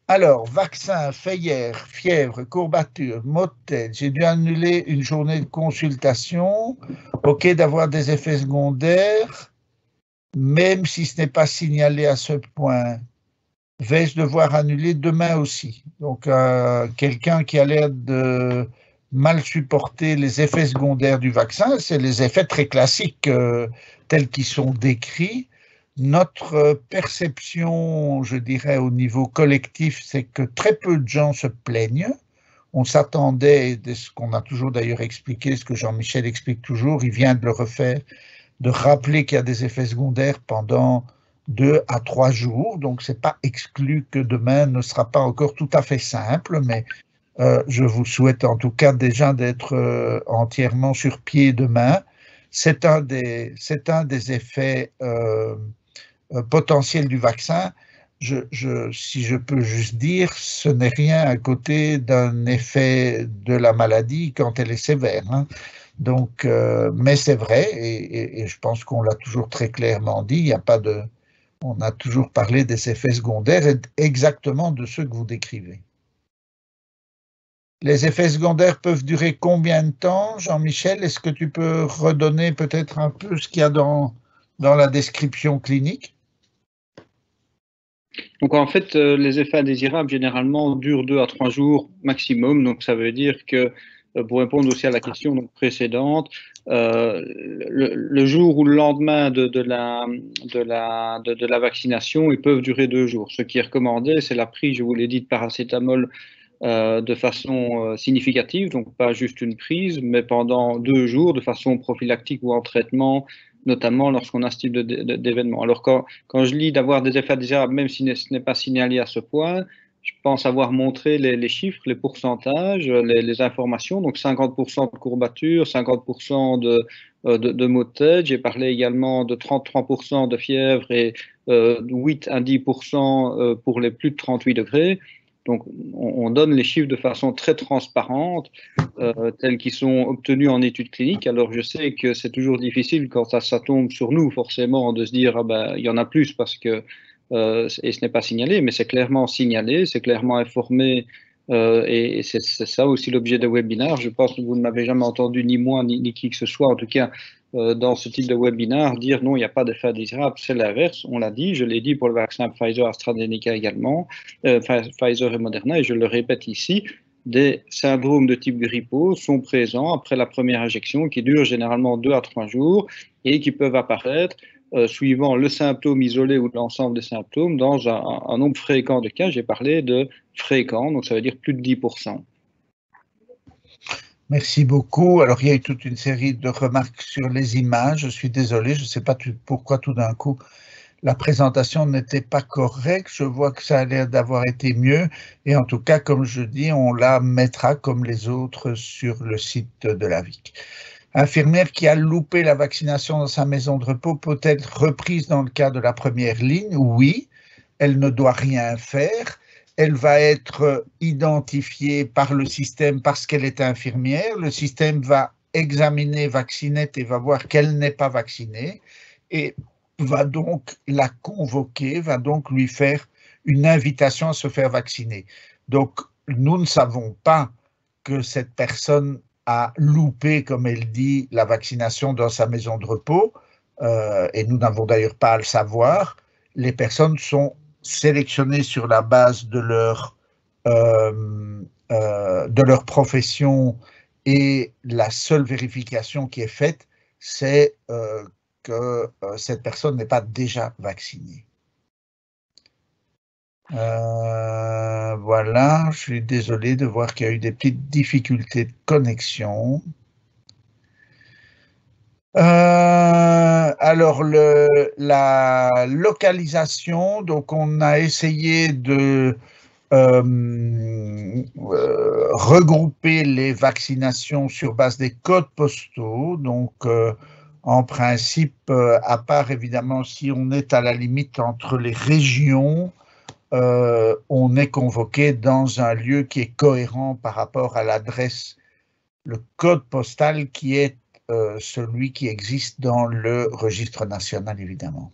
Alors, vaccin, fièvre, courbature, maux de tête, j'ai dû annuler une journée de consultation, ok d'avoir des effets secondaires, même si ce n'est pas signalé à ce point. Vais-je devoir annuler demain aussi? Donc, quelqu'un qui a l'air de mal supporter les effets secondaires du vaccin, c'est les effets très classiques tels qu'ils sont décrits. Notre perception, je dirais, au niveau collectif, c'est que très peu de gens se plaignent. On s'attendait, de ce qu'on a toujours d'ailleurs expliqué, ce que Jean-Michel explique toujours, il vient de le refaire, de rappeler qu'il y a des effets secondaires pendant 2 à 3 jours. Donc, ce n'est pas exclu que demain ne sera pas encore tout à fait simple, mais je vous souhaite en tout cas déjà d'être entièrement sur pied demain. C'est un des effets potentiels du vaccin. Si je peux juste dire, ce n'est rien à côté d'un effet de la maladie quand elle est sévère. Hein. Donc, mais c'est vrai, et je pense qu'on l'a toujours très clairement dit, on a toujours parlé des effets secondaires et exactement de ceux que vous décrivez. Les effets secondaires peuvent durer combien de temps, Jean-Michel? Est-ce que tu peux redonner peut-être un peu ce qu'il y a dans la description clinique? Donc en fait, les effets indésirables généralement durent 2 à 3 jours maximum. Donc ça veut dire que, pour répondre aussi à la question donc, précédente, le jour ou le lendemain de la vaccination, ils peuvent durer 2 jours. Ce qui est recommandé, c'est la prise, je vous l'ai dit, de paracétamol de façon significative, donc pas juste une prise, mais pendant 2 jours de façon prophylactique ou en traitement, notamment lorsqu'on a ce type d'événement. Alors quand je lis d'avoir des effets indésirables, même si ce n'est pas signalé à ce point, je pense avoir montré les chiffres, les pourcentages, les informations, donc 50% de courbatures, 50% de maux de tête. J'ai parlé également de 33% de fièvre et 8 à 10% pour les plus de 38 degrés. Donc, on donne les chiffres de façon très transparente, tels qu'ils sont obtenus en études cliniques. Alors, je sais que c'est toujours difficile quand ça tombe sur nous, forcément, de se dire, ah ben, il y en a plus parce que, et ce n'est pas signalé, mais c'est clairement signalé, c'est clairement informé, et c'est ça aussi l'objet des webinaires. Je pense que vous ne m'avez jamais entendu, ni moi, ni qui que ce soit, en tout cas, dans ce type de webinaire, dire non, il n'y a pas d'effet indésirable, c'est l'inverse. On l'a dit, je l'ai dit pour le vaccin Pfizer, AstraZeneca également, Pfizer et Moderna, et je le répète ici, des syndromes de type grippaux sont présents après la première injection qui dure généralement 2 à 3 jours et qui peuvent apparaître suivant le symptôme isolé ou l'ensemble des symptômes dans un nombre fréquent de cas. J'ai parlé de fréquent, donc ça veut dire plus de 10%. Merci beaucoup. Alors, il y a eu toute une série de remarques sur les images. Je suis désolé, je ne sais pas pourquoi tout d'un coup la présentation n'était pas correcte. Je vois que ça a l'air d'avoir été mieux. Et en tout cas, comme je dis, on la mettra comme les autres sur le site de la VIC. Infirmière qui a loupé la vaccination dans sa maison de repos peut être reprise dans le cas de la première ligne? Oui, elle ne doit rien faire. Elle va être identifiée par le système parce qu'elle est infirmière. Le système va examiner Vaccinette et va voir qu'elle n'est pas vaccinée et va donc la convoquer, va donc lui faire une invitation à se faire vacciner. Donc, nous ne savons pas que cette personne a loupé, comme elle dit, la vaccination dans sa maison de repos, et nous n'avons d'ailleurs pas à le savoir. Les personnes sont sélectionnées sur la base de leur profession et la seule vérification qui est faite, c'est que cette personne n'est pas déjà vaccinée. Voilà, je suis désolé de voir qu'il y a eu des petites difficultés de connexion. Alors, la localisation, donc on a essayé de regrouper les vaccinations sur base des codes postaux. Donc, en principe, à part évidemment si on est à la limite entre les régions, on est convoqué dans un lieu qui est cohérent par rapport à l'adresse, le code postal qui est celui qui existe dans le registre national, évidemment.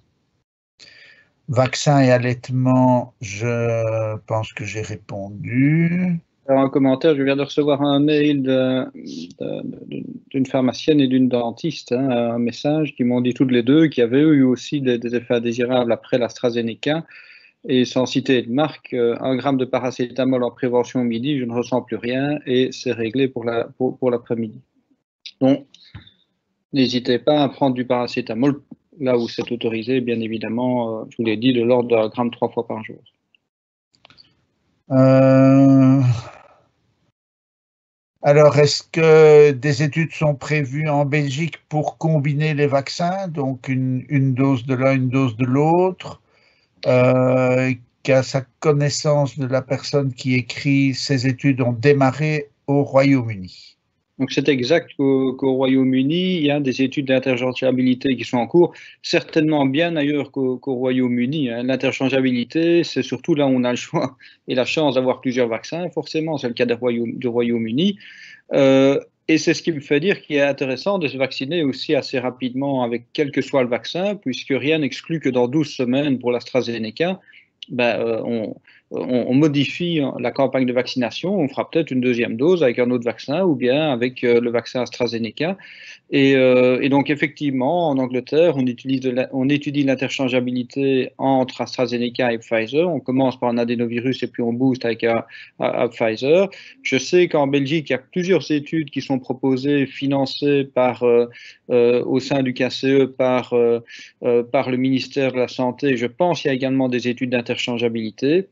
Vaccin et allaitement, je pense que j'ai répondu. Alors, un commentaire, je viens de recevoir un mail d'une pharmacienne et d'une dentiste, hein, un message qui m'ont dit toutes les deux qu'il y avait eu aussi des effets indésirables après l'AstraZeneca. Et sans citer de marque, 1 gramme de paracétamol en prévention midi, je ne ressens plus rien et c'est réglé pour l'après-midi. Donc, n'hésitez pas à prendre du paracétamol là où c'est autorisé, bien évidemment, je vous l'ai dit, de l'ordre de 1 gramme 3 fois par jour. Alors, est-ce que des études sont prévues en Belgique pour combiner les vaccins, donc une dose de l'un, une dose de l'autre, qu'à sa connaissance de la personne qui écrit, ces études ont démarré au Royaume-Uni? Donc c'est exact qu'au Royaume-Uni, il y a des études d'interchangeabilité qui sont en cours, certainement bien ailleurs qu'au Royaume-Uni. Hein. L'interchangeabilité, c'est surtout là où on a le choix et la chance d'avoir plusieurs vaccins, forcément, c'est le cas du Royaume-Uni. Et c'est ce qui me fait dire qu'il est intéressant de se vacciner aussi assez rapidement avec quel que soit le vaccin, puisque rien n'exclut que dans 12 semaines pour l'AstraZeneca, on modifie la campagne de vaccination, on fera peut-être une deuxième dose avec un autre vaccin ou bien avec le vaccin AstraZeneca. Et donc effectivement, en Angleterre, on étudie l'interchangeabilité entre AstraZeneca et Pfizer. On commence par un adénovirus et puis on booste avec à Pfizer. Je sais qu'en Belgique, il y a plusieurs études qui sont proposées, financées au sein du KCE par le ministère de la Santé. Je pense qu'il y a également des études d'interchangeabilité.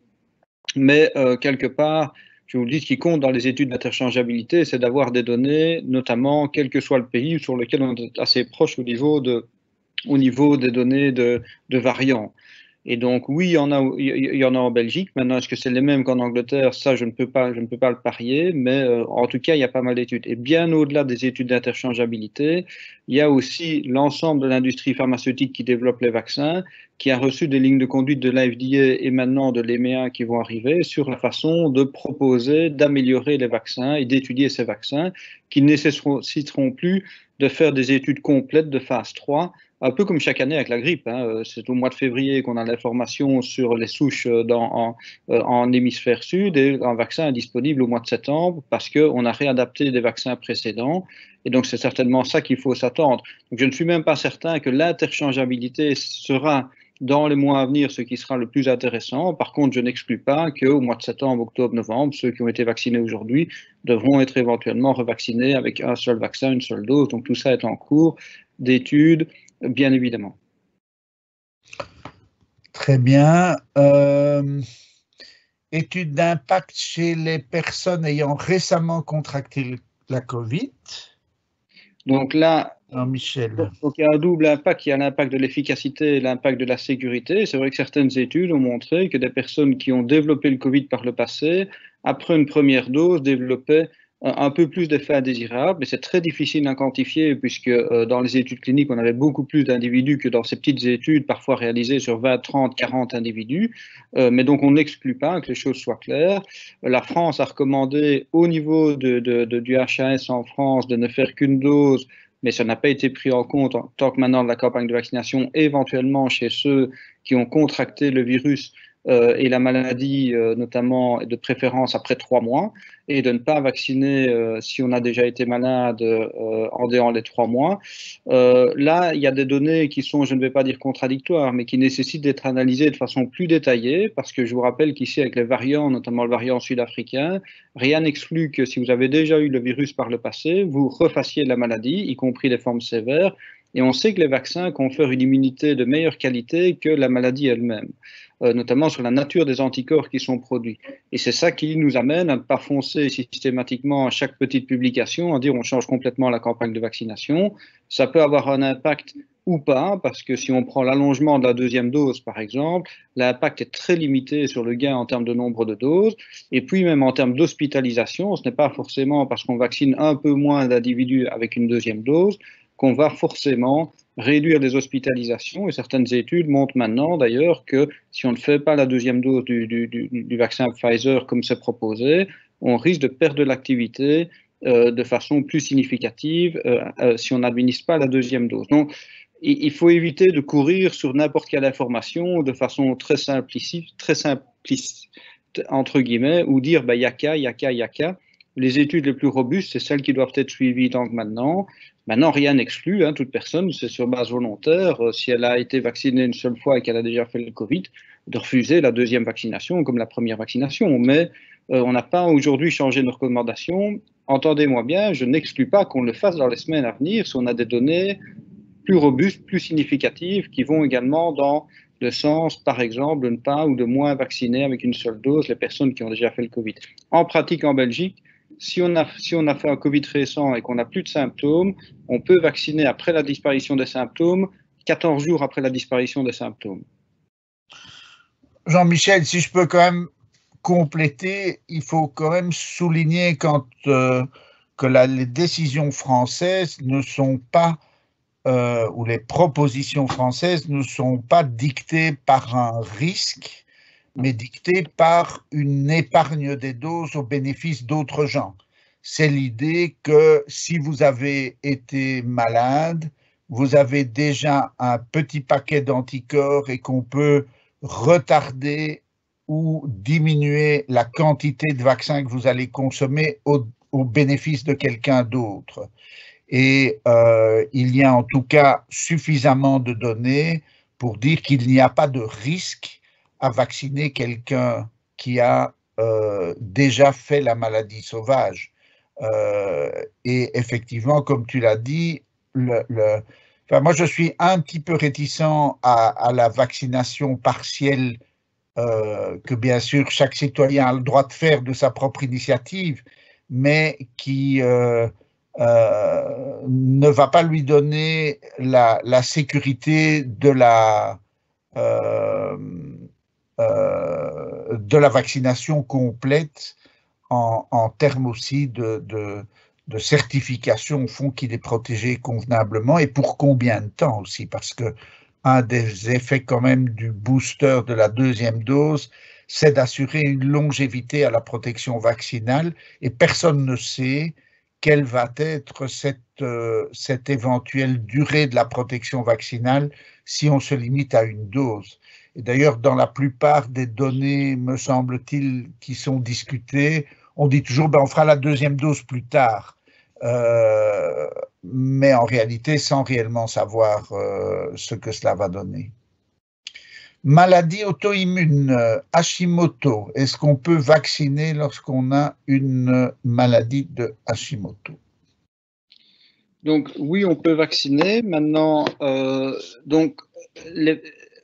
Mais quelque part, je vous le dis, ce qui compte dans les études d'interchangeabilité, c'est d'avoir des données, notamment quel que soit le pays sur lequel on est assez proche au niveau des données de variants. Et donc, oui, il y en a en Belgique. Maintenant, est-ce que c'est les mêmes qu'en Angleterre? Ça, je ne peux pas le parier, mais en tout cas, il y a pas mal d'études. Et bien au-delà des études d'interchangeabilité, il y a aussi l'ensemble de l'industrie pharmaceutique qui développe les vaccins, qui a reçu des lignes de conduite de l'FDA et maintenant de l'EMEA qui vont arriver sur la façon de proposer, d'améliorer les vaccins et d'étudier ces vaccins qui ne nécessiteront plus de faire des études complètes de phase 3, un peu comme chaque année avec la grippe. C'est au mois de février qu'on a l'information sur les souches en hémisphère sud et un vaccin est disponible au mois de septembre parce qu'on a réadapté des vaccins précédents. Et donc, c'est certainement ça qu'il faut s'attendre. Donc, je ne suis même pas certain que l'interchangeabilité sera dans les mois à venir ce qui sera le plus intéressant. Par contre, je n'exclus pas qu'au mois de septembre, octobre, novembre, ceux qui ont été vaccinés aujourd'hui devront être éventuellement revaccinés avec un seul vaccin, une seule dose. Donc, tout ça est en cours d'études, bien évidemment. Très bien. Étude d'impact chez les personnes ayant récemment contracté la COVID. Donc là, Michel. Donc il y a un double impact, il y a l'impact de l'efficacité et l'impact de la sécurité. C'est vrai que certaines études ont montré que des personnes qui ont développé le Covid par le passé, après une première dose, développaient un peu plus d'effets indésirables, mais c'est très difficile à quantifier puisque dans les études cliniques, on avait beaucoup plus d'individus que dans ces petites études, parfois réalisées sur 20, 30, 40 individus. Mais donc, on n'exclut pas que les choses soient claires. La France a recommandé au niveau du HAS en France de ne faire qu'une dose, mais ça n'a pas été pris en compte en tant que maintenant de la campagne de vaccination, éventuellement chez ceux qui ont contracté le virus et la maladie, notamment de préférence après 3 mois, et de ne pas vacciner si on a déjà été malade en dehors des 3 mois. Là, il y a des données qui sont, je ne vais pas dire contradictoires, mais qui nécessitent d'être analysées de façon plus détaillée, parce que je vous rappelle qu'ici, avec les variants, notamment le variant sud-africain, rien n'exclut que si vous avez déjà eu le virus par le passé, vous refassiez la maladie, y compris les formes sévères, et on sait que les vaccins confèrent une immunité de meilleure qualité que la maladie elle-même, notamment sur la nature des anticorps qui sont produits. Et c'est ça qui nous amène à ne pas foncer systématiquement à chaque petite publication, à dire on change complètement la campagne de vaccination. Ça peut avoir un impact ou pas, parce que si on prend l'allongement de la deuxième dose, par exemple, l'impact est très limité sur le gain en termes de nombre de doses. Et puis même en termes d'hospitalisation, ce n'est pas forcément parce qu'on vaccine un peu moins d'individus avec une deuxième dose qu'on va forcément réduire les hospitalisations. Et certaines études montrent maintenant d'ailleurs que si on ne fait pas la deuxième dose du vaccin Pfizer comme c'est proposé, on risque de perdre de l'activité de façon plus significative si on n'administre pas la deuxième dose. Donc, il faut éviter de courir sur n'importe quelle information de façon très simpliste, entre guillemets, ou dire il y a qu'à. Les études les plus robustes, c'est celles qui doivent être suivies tant que maintenant. Maintenant, rien n'exclut, toute personne, c'est sur base volontaire, si elle a été vaccinée une seule fois et qu'elle a déjà fait le Covid, de refuser la deuxième vaccination comme la première vaccination. Mais on n'a pas aujourd'hui changé nos recommandations. Entendez-moi bien, je n'exclus pas qu'on le fasse dans les semaines à venir si on a des données plus robustes, plus significatives, qui vont également dans le sens, par exemple, de ne pas ou de moins vacciner avec une seule dose les personnes qui ont déjà fait le Covid. En pratique, en Belgique, si on a fait un Covid récent et qu'on n'a plus de symptômes, on peut vacciner après la disparition des symptômes, 14 jours après la disparition des symptômes. Jean-Michel, si je peux quand même compléter, il faut quand même souligner que les décisions françaises ne sont pas, ou les propositions françaises ne sont pas dictées par un risque, mais dictée par une épargne des doses au bénéfice d'autres gens. C'est l'idée que si vous avez été malade, vous avez déjà un petit paquet d'anticorps et qu'on peut retarder ou diminuer la quantité de vaccins que vous allez consommer au bénéfice de quelqu'un d'autre. Et il y a en tout cas suffisamment de données pour dire qu'il n'y a pas de risque à vacciner quelqu'un qui a déjà fait la maladie sauvage. Et effectivement, comme tu l'as dit, moi je suis un petit peu réticent à la vaccination partielle que bien sûr chaque citoyen a le droit de faire de sa propre initiative, mais qui ne va pas lui donner la sécurité de la vaccination complète en termes aussi de certification au fond qu'il est protégé convenablement et pour combien de temps aussi, parce que un des effets quand même du booster de la deuxième dose, c'est d'assurer une longévité à la protection vaccinale et personne ne sait quelle va être cette éventuelle durée de la protection vaccinale si on se limite à une dose. Et d'ailleurs, dans la plupart des données, me semble-t-il, qui sont discutées, on dit toujours on fera la deuxième dose plus tard. Mais en réalité sans réellement savoir ce que cela va donner. Maladie auto-immune, Hashimoto, est-ce qu'on peut vacciner lorsqu'on a une maladie de Hashimoto? Donc oui, on peut vacciner. Maintenant, donc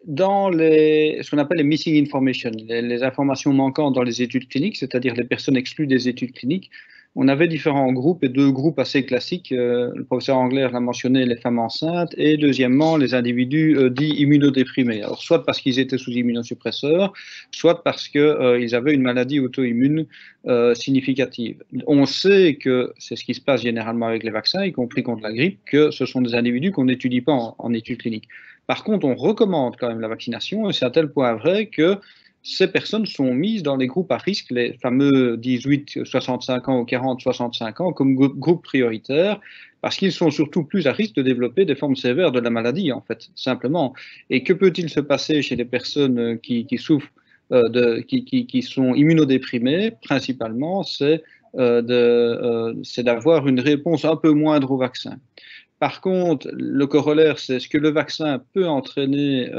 dans ce qu'on appelle les missing information, les informations manquantes dans les études cliniques, c'est-à-dire les personnes exclues des études cliniques, on avait différents groupes et deux groupes assez classiques. Le professeur Angler l'a mentionné, les femmes enceintes et deuxièmement les individus dits immunodéprimés. Alors soit parce qu'ils étaient sous immunosuppresseurs, soit parce qu'ils avaient une maladie auto-immune significative. On sait que c'est ce qui se passe généralement avec les vaccins, y compris contre la grippe, que ce sont des individus qu'on n'étudie pas en études cliniques. Par contre, on recommande quand même la vaccination et c'est à tel point vrai que ces personnes sont mises dans les groupes à risque, les fameux 18-65 ans ou 40-65 ans, comme groupe prioritaire, parce qu'ils sont surtout plus à risque de développer des formes sévères de la maladie, en fait, simplement. Et que peut-il se passer chez les personnes qui souffrent, qui sont immunodéprimées, principalement, c'est d'avoir une réponse un peu moindre au vaccin. Par contre, le corollaire, c'est ce que le vaccin peut entraîner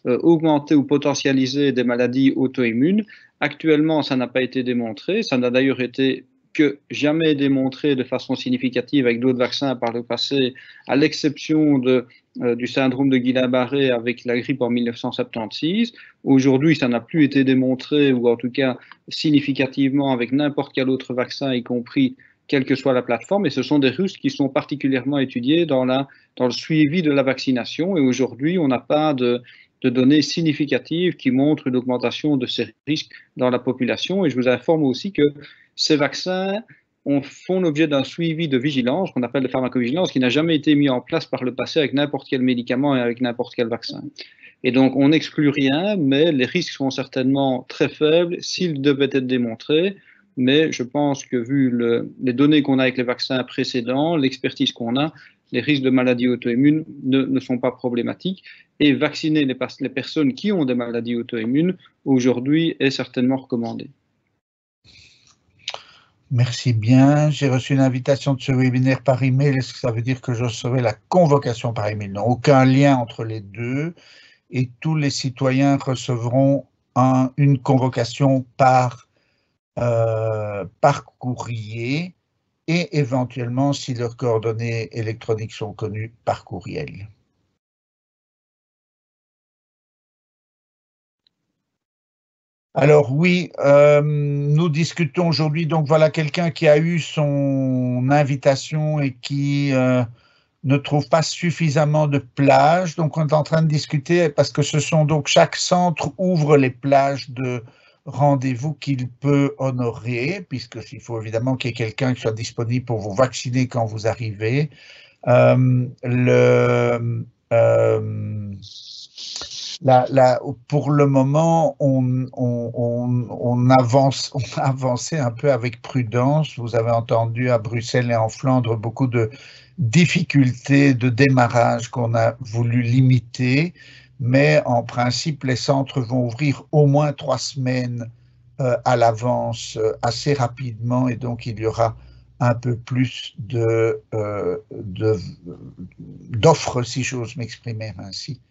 augmenter ou potentialiser des maladies auto-immunes. Actuellement, ça n'a pas été démontré. Ça n'a d'ailleurs été que jamais démontré de façon significative avec d'autres vaccins par le passé, à l'exception du syndrome de Guillain-Barré avec la grippe en 1976. Aujourd'hui, ça n'a plus été démontré, ou en tout cas significativement avec n'importe quel autre vaccin, y compris quelle que soit la plateforme, et ce sont des risques qui sont particulièrement étudiés dans le suivi de la vaccination. Et aujourd'hui, on n'a pas de données significatives qui montrent une augmentation de ces risques dans la population. Et je vous informe aussi que ces vaccins font l'objet d'un suivi de vigilance, qu'on appelle de pharmacovigilance, qui n'a jamais été mis en place par le passé avec n'importe quel médicament et avec n'importe quel vaccin. Et donc, on n'exclut rien, mais les risques sont certainement très faibles s'ils devaient être démontrés. Mais je pense que vu les données qu'on a avec les vaccins précédents, l'expertise qu'on a, les risques de maladies auto-immunes ne sont pas problématiques. Et vacciner les personnes qui ont des maladies auto-immunes, aujourd'hui, est certainement recommandé. Merci bien. J'ai reçu une invitation de ce webinaire par email. Est-ce que ça veut dire que je recevrai la convocation par email? Non, aucun lien entre les deux. Et tous les citoyens recevront une convocation par courrier et éventuellement, si leurs coordonnées électroniques sont connues, par courriel. Alors oui, nous discutons aujourd'hui, donc voilà quelqu'un qui a eu son invitation et qui ne trouve pas suffisamment de plages. Donc on est en train de discuter parce que ce sont donc chaque centre ouvre les plages de rendez-vous qu'il peut honorer, puisqu'il faut évidemment qu'il y ait quelqu'un qui soit disponible pour vous vacciner quand vous arrivez. Pour le moment, on a avancé un peu avec prudence. Vous avez entendu à Bruxelles et en Flandre beaucoup de difficultés de démarrage qu'on a voulu limiter. Mais en principe, les centres vont ouvrir au moins 3 semaines à l'avance, assez rapidement, et donc il y aura un peu plus d'offres, si j'ose m'exprimer ainsi.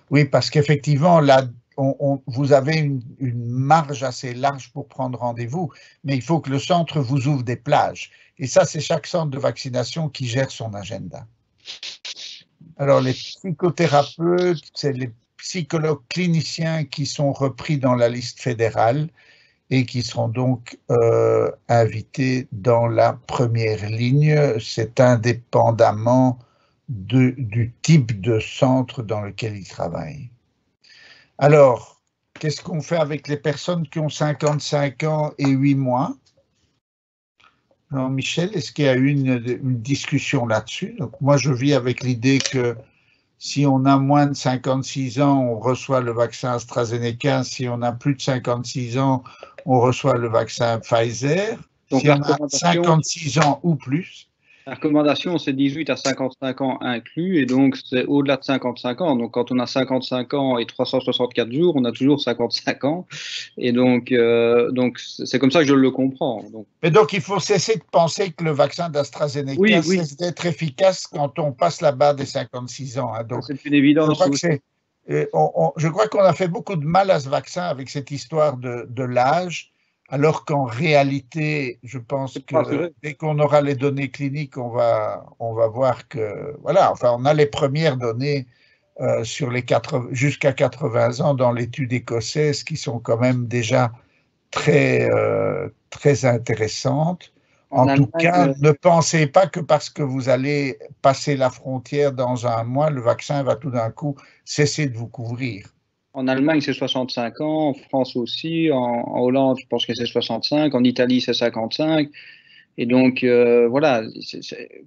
Oui, parce qu'effectivement, là, vous avez une marge assez large pour prendre rendez-vous, mais il faut que le centre vous ouvre des plages. Et ça, c'est chaque centre de vaccination qui gère son agenda. Alors, les psychothérapeutes, c'est les psychologues cliniciens qui sont repris dans la liste fédérale et qui seront donc invités dans la première ligne. C'est indépendamment du type de centre dans lequel ils travaillent. Alors, qu'est-ce qu'on fait avec les personnes qui ont 55 ans et 8 mois? Jean-Michel, est-ce qu'il y a eu une discussion là-dessus? Donc, moi, je vis avec l'idée que si on a moins de 56 ans, on reçoit le vaccin AstraZeneca. Si on a plus de 56 ans, on reçoit le vaccin Pfizer. Donc, si on a 56 ans ou plus. La recommandation, c'est 18 à 55 ans inclus, et donc c'est au-delà de 55 ans. Donc quand on a 55 ans et 364 jours, on a toujours 55 ans. Et donc c'est comme ça que je le comprends. Donc. Mais donc il faut cesser de penser que le vaccin d'AstraZeneca cesse d'être efficace quand on passe la barre des 56 ans. Hein. Donc, c'est une évidence. Je crois qu'on a fait beaucoup de mal à ce vaccin avec cette histoire de l'âge. Alors qu'en réalité, je pense que dès qu'on aura les données cliniques, on va voir que, voilà, enfin, on a les premières données sur les jusqu'à 80 ans dans l'étude écossaise qui sont quand même déjà très intéressantes. En tout cas, ne pensez pas que parce que vous allez passer la frontière dans un mois, le vaccin va tout d'un coup cesser de vous couvrir. En Allemagne, c'est 65 ans, en France aussi, en Hollande, je pense que c'est 65, en Italie, c'est 55. Et donc, voilà,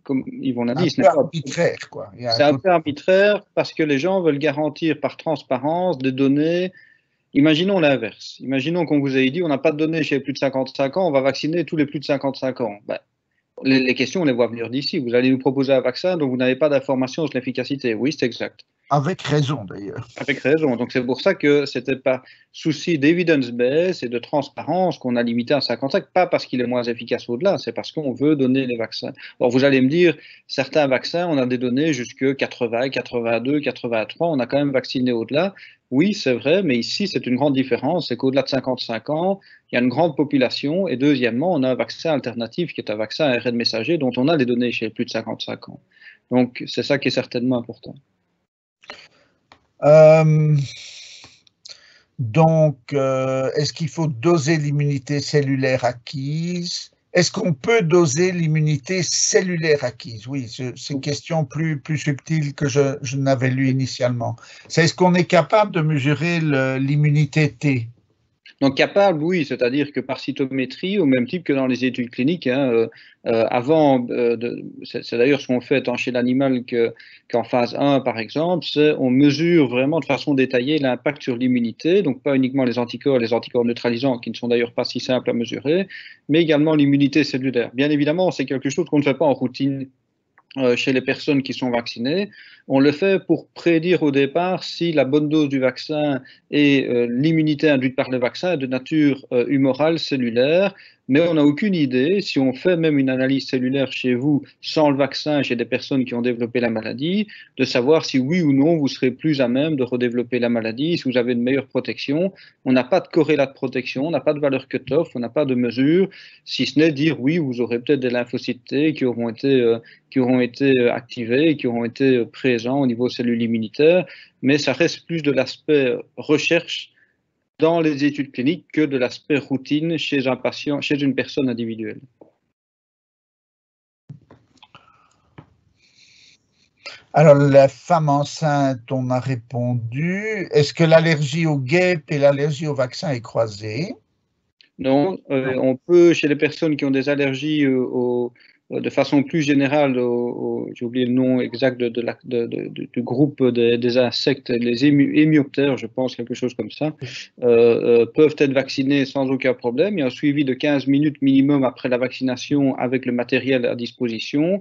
comme Yvon l'a dit, c'est un peu arbitraire, quoi. C'est un peu arbitraire parce que les gens veulent garantir par transparence des données. Imaginons l'inverse. Imaginons qu'on vous ait dit on n'a pas de données chez les plus de 55 ans, on va vacciner tous les plus de 55 ans. Ben, les questions, on les voit venir d'ici. Vous allez nous proposer un vaccin dont vous n'avez pas d'informations sur l'efficacité. Oui, c'est exact. Avec raison, d'ailleurs. Avec raison. Donc, c'est pour ça que ce n'était pas souci d'evidence-based et de transparence qu'on a limité à 55, pas parce qu'il est moins efficace au-delà, c'est parce qu'on veut donner les vaccins. Alors, vous allez me dire, certains vaccins, on a des données jusque 80, 82, 83, on a quand même vacciné au-delà. Oui, c'est vrai, mais ici, c'est une grande différence, c'est qu'au-delà de 55 ans, il y a une grande population, et deuxièmement, on a un vaccin alternatif qui est un vaccin ARN messager dont on a des données chez les plus de 55 ans. Donc, c'est ça qui est certainement important. Est-ce qu'il faut doser l'immunité cellulaire acquise? Est-ce qu'on peut doser l'immunité cellulaire acquise? Oui, c'est une question plus subtile que je n'avais lu initialement. Est-ce qu'on est capable de mesurer l'immunité T? Donc capable, oui, c'est-à-dire que par cytométrie, au même type que dans les études cliniques, hein, c'est d'ailleurs ce qu'on fait tant chez l'animal qu'en phase 1 par exemple, on mesure vraiment de façon détaillée l'impact sur l'immunité, donc pas uniquement les anticorps neutralisants qui ne sont d'ailleurs pas si simples à mesurer, mais également l'immunité cellulaire. Bien évidemment, c'est quelque chose qu'on ne fait pas en routine chez les personnes qui sont vaccinées. On le fait pour prédire au départ si la bonne dose du vaccin et l'immunité induite par le vaccin est de nature humorale, cellulaire, mais on n'a aucune idée, si on fait même une analyse cellulaire chez vous sans le vaccin, chez des personnes qui ont développé la maladie, de savoir si oui ou non vous serez plus à même de redévelopper la maladie, si vous avez une meilleure protection. On n'a pas de corrélat de protection, on n'a pas de valeur cutoff, on n'a pas de mesure, si ce n'est dire oui, vous aurez peut-être des lymphocytes T qui auront été activés, qui auront été présents au niveau cellules immunitaires, mais ça reste plus de l'aspect recherche dans les études cliniques que de l'aspect routine chez un patient, chez une personne individuelle. Alors, la femme enceinte, on a répondu. Est-ce que l'allergie aux guêpes et l'allergie au vaccin est croisée? Non, on peut, chez les personnes qui ont des allergies de façon plus générale, j'ai oublié le nom exact du groupe des insectes, les hémioptères, je pense, quelque chose comme ça, peuvent être vaccinés sans aucun problème. Il y a un suivi de 15 minutes minimum après la vaccination avec le matériel à disposition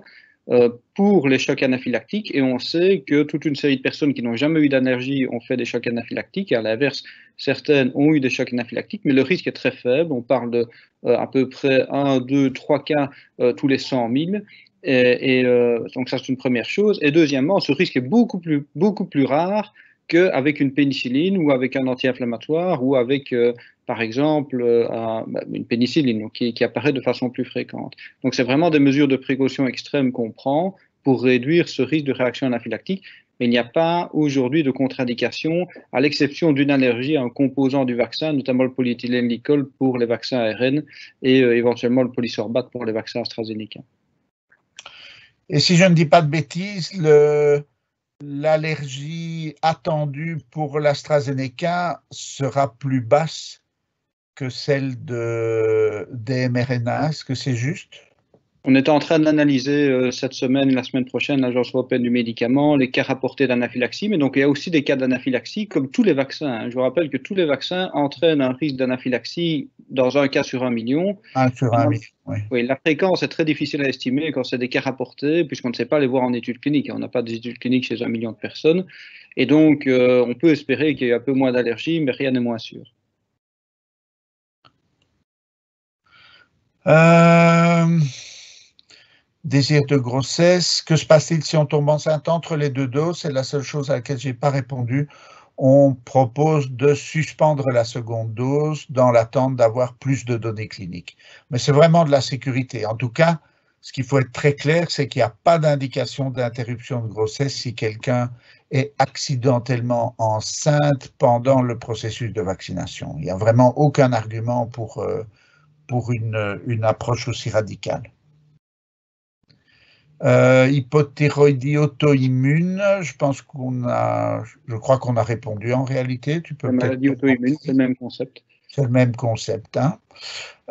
pour les chocs anaphylactiques, et on sait que toute une série de personnes qui n'ont jamais eu d'allergie ont fait des chocs anaphylactiques, et à l'inverse, certaines ont eu des chocs anaphylactiques, mais le risque est très faible. On parle de à peu près 1, 2, 3 cas tous les 100 000. Donc ça, c'est une première chose. Et deuxièmement, ce risque est beaucoup plus rare qu'avec une pénicilline ou avec un anti-inflammatoire ou avec, par exemple, une pénicilline qui apparaît de façon plus fréquente. Donc c'est vraiment des mesures de précaution extrêmes qu'on prend pour réduire ce risque de réaction anaphylactique. Mais il n'y a pas aujourd'hui de contre-indication, à l'exception d'une allergie à un composant du vaccin, notamment le polyéthylène glycol pour les vaccins ARN et éventuellement le polysorbate pour les vaccins AstraZeneca. Et si je ne dis pas de bêtises, l'allergie attendue pour l'AstraZeneca sera plus basse que celle des mRNA. Est-ce que c'est juste? On est en train d'analyser cette semaine et la semaine prochaine, l'Agence européenne du médicament, les cas rapportés d'anaphylaxie. Mais donc, il y a aussi des cas d'anaphylaxie, comme tous les vaccins. Je vous rappelle que tous les vaccins entraînent un risque d'anaphylaxie dans un cas sur 1 million. 1 sur 1 million, oui. Oui, la fréquence est très difficile à estimer quand c'est des cas rapportés, puisqu'on ne sait pas les voir en études cliniques. On n'a pas d'études cliniques chez 1 million de personnes. Et donc, on peut espérer qu'il y ait un peu moins d'allergie, mais rien n'est moins sûr. Désir de grossesse, que se passe-t-il si on tombe enceinte entre les 2 doses? C'est la seule chose à laquelle je n'ai pas répondu. On propose de suspendre la seconde dose dans l'attente d'avoir plus de données cliniques. Mais c'est vraiment de la sécurité. En tout cas, ce qu'il faut être très clair, c'est qu'il n'y a pas d'indication d'interruption de grossesse si quelqu'un est accidentellement enceinte pendant le processus de vaccination. Il n'y a vraiment aucun argument pour une approche aussi radicale. Hypothyroïdie auto-immune, je crois qu'on a répondu en réalité. Tu peux la maladie auto-immune, c'est le même concept. C'est le même concept. Hein.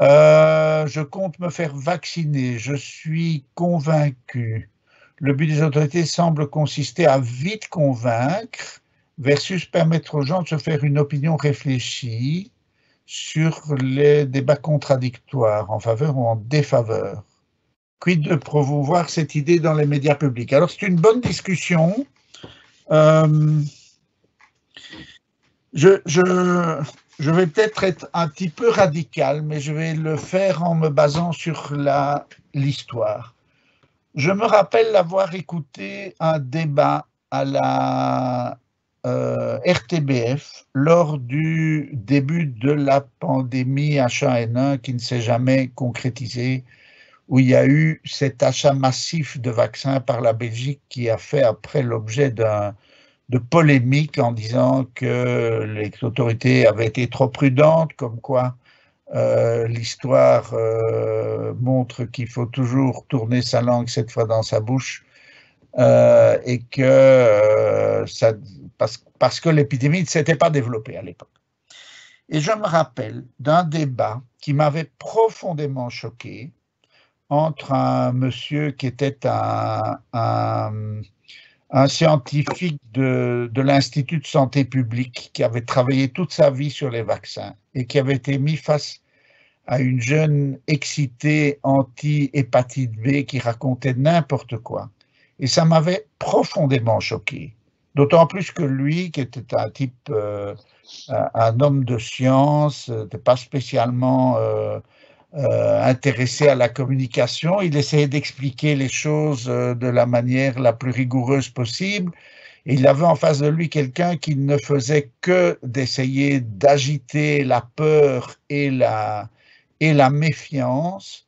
Je compte me faire vacciner. Je suis convaincu. Le but des autorités semble consister à vite convaincre versus permettre aux gens de se faire une opinion réfléchie sur les débats contradictoires, en faveur ou en défaveur. Quid de promouvoir cette idée dans les médias publics? Alors, c'est une bonne discussion. Je vais peut-être être un petit peu radical, mais je vais le faire en me basant sur l'histoire. Je me rappelle avoir écouté un débat à la RTBF lors du début de la pandémie H1N1 qui ne s'est jamais concrétisée, où il y a eu cet achat massif de vaccins par la Belgique qui a fait après l'objet de polémiques en disant que les autorités avaient été trop prudentes, comme quoi l'histoire montre qu'il faut toujours tourner sa langue cette fois dans sa bouche et que parce que l'épidémie ne s'était pas développée à l'époque. Et je me rappelle d'un débat qui m'avait profondément choqué entre un monsieur qui était un scientifique de l'Institut de santé publique qui avait travaillé toute sa vie sur les vaccins et qui avait été mis face à une jeune excitée anti-hépatite B qui racontait n'importe quoi. Et ça m'avait profondément choqué. D'autant plus que lui, qui était un type, un homme de science, n'était pas spécialement intéressé à la communication, il essayait d'expliquer les choses de la manière la plus rigoureuse possible. Et il avait en face de lui quelqu'un qui ne faisait que d'essayer d'agiter la peur et la méfiance.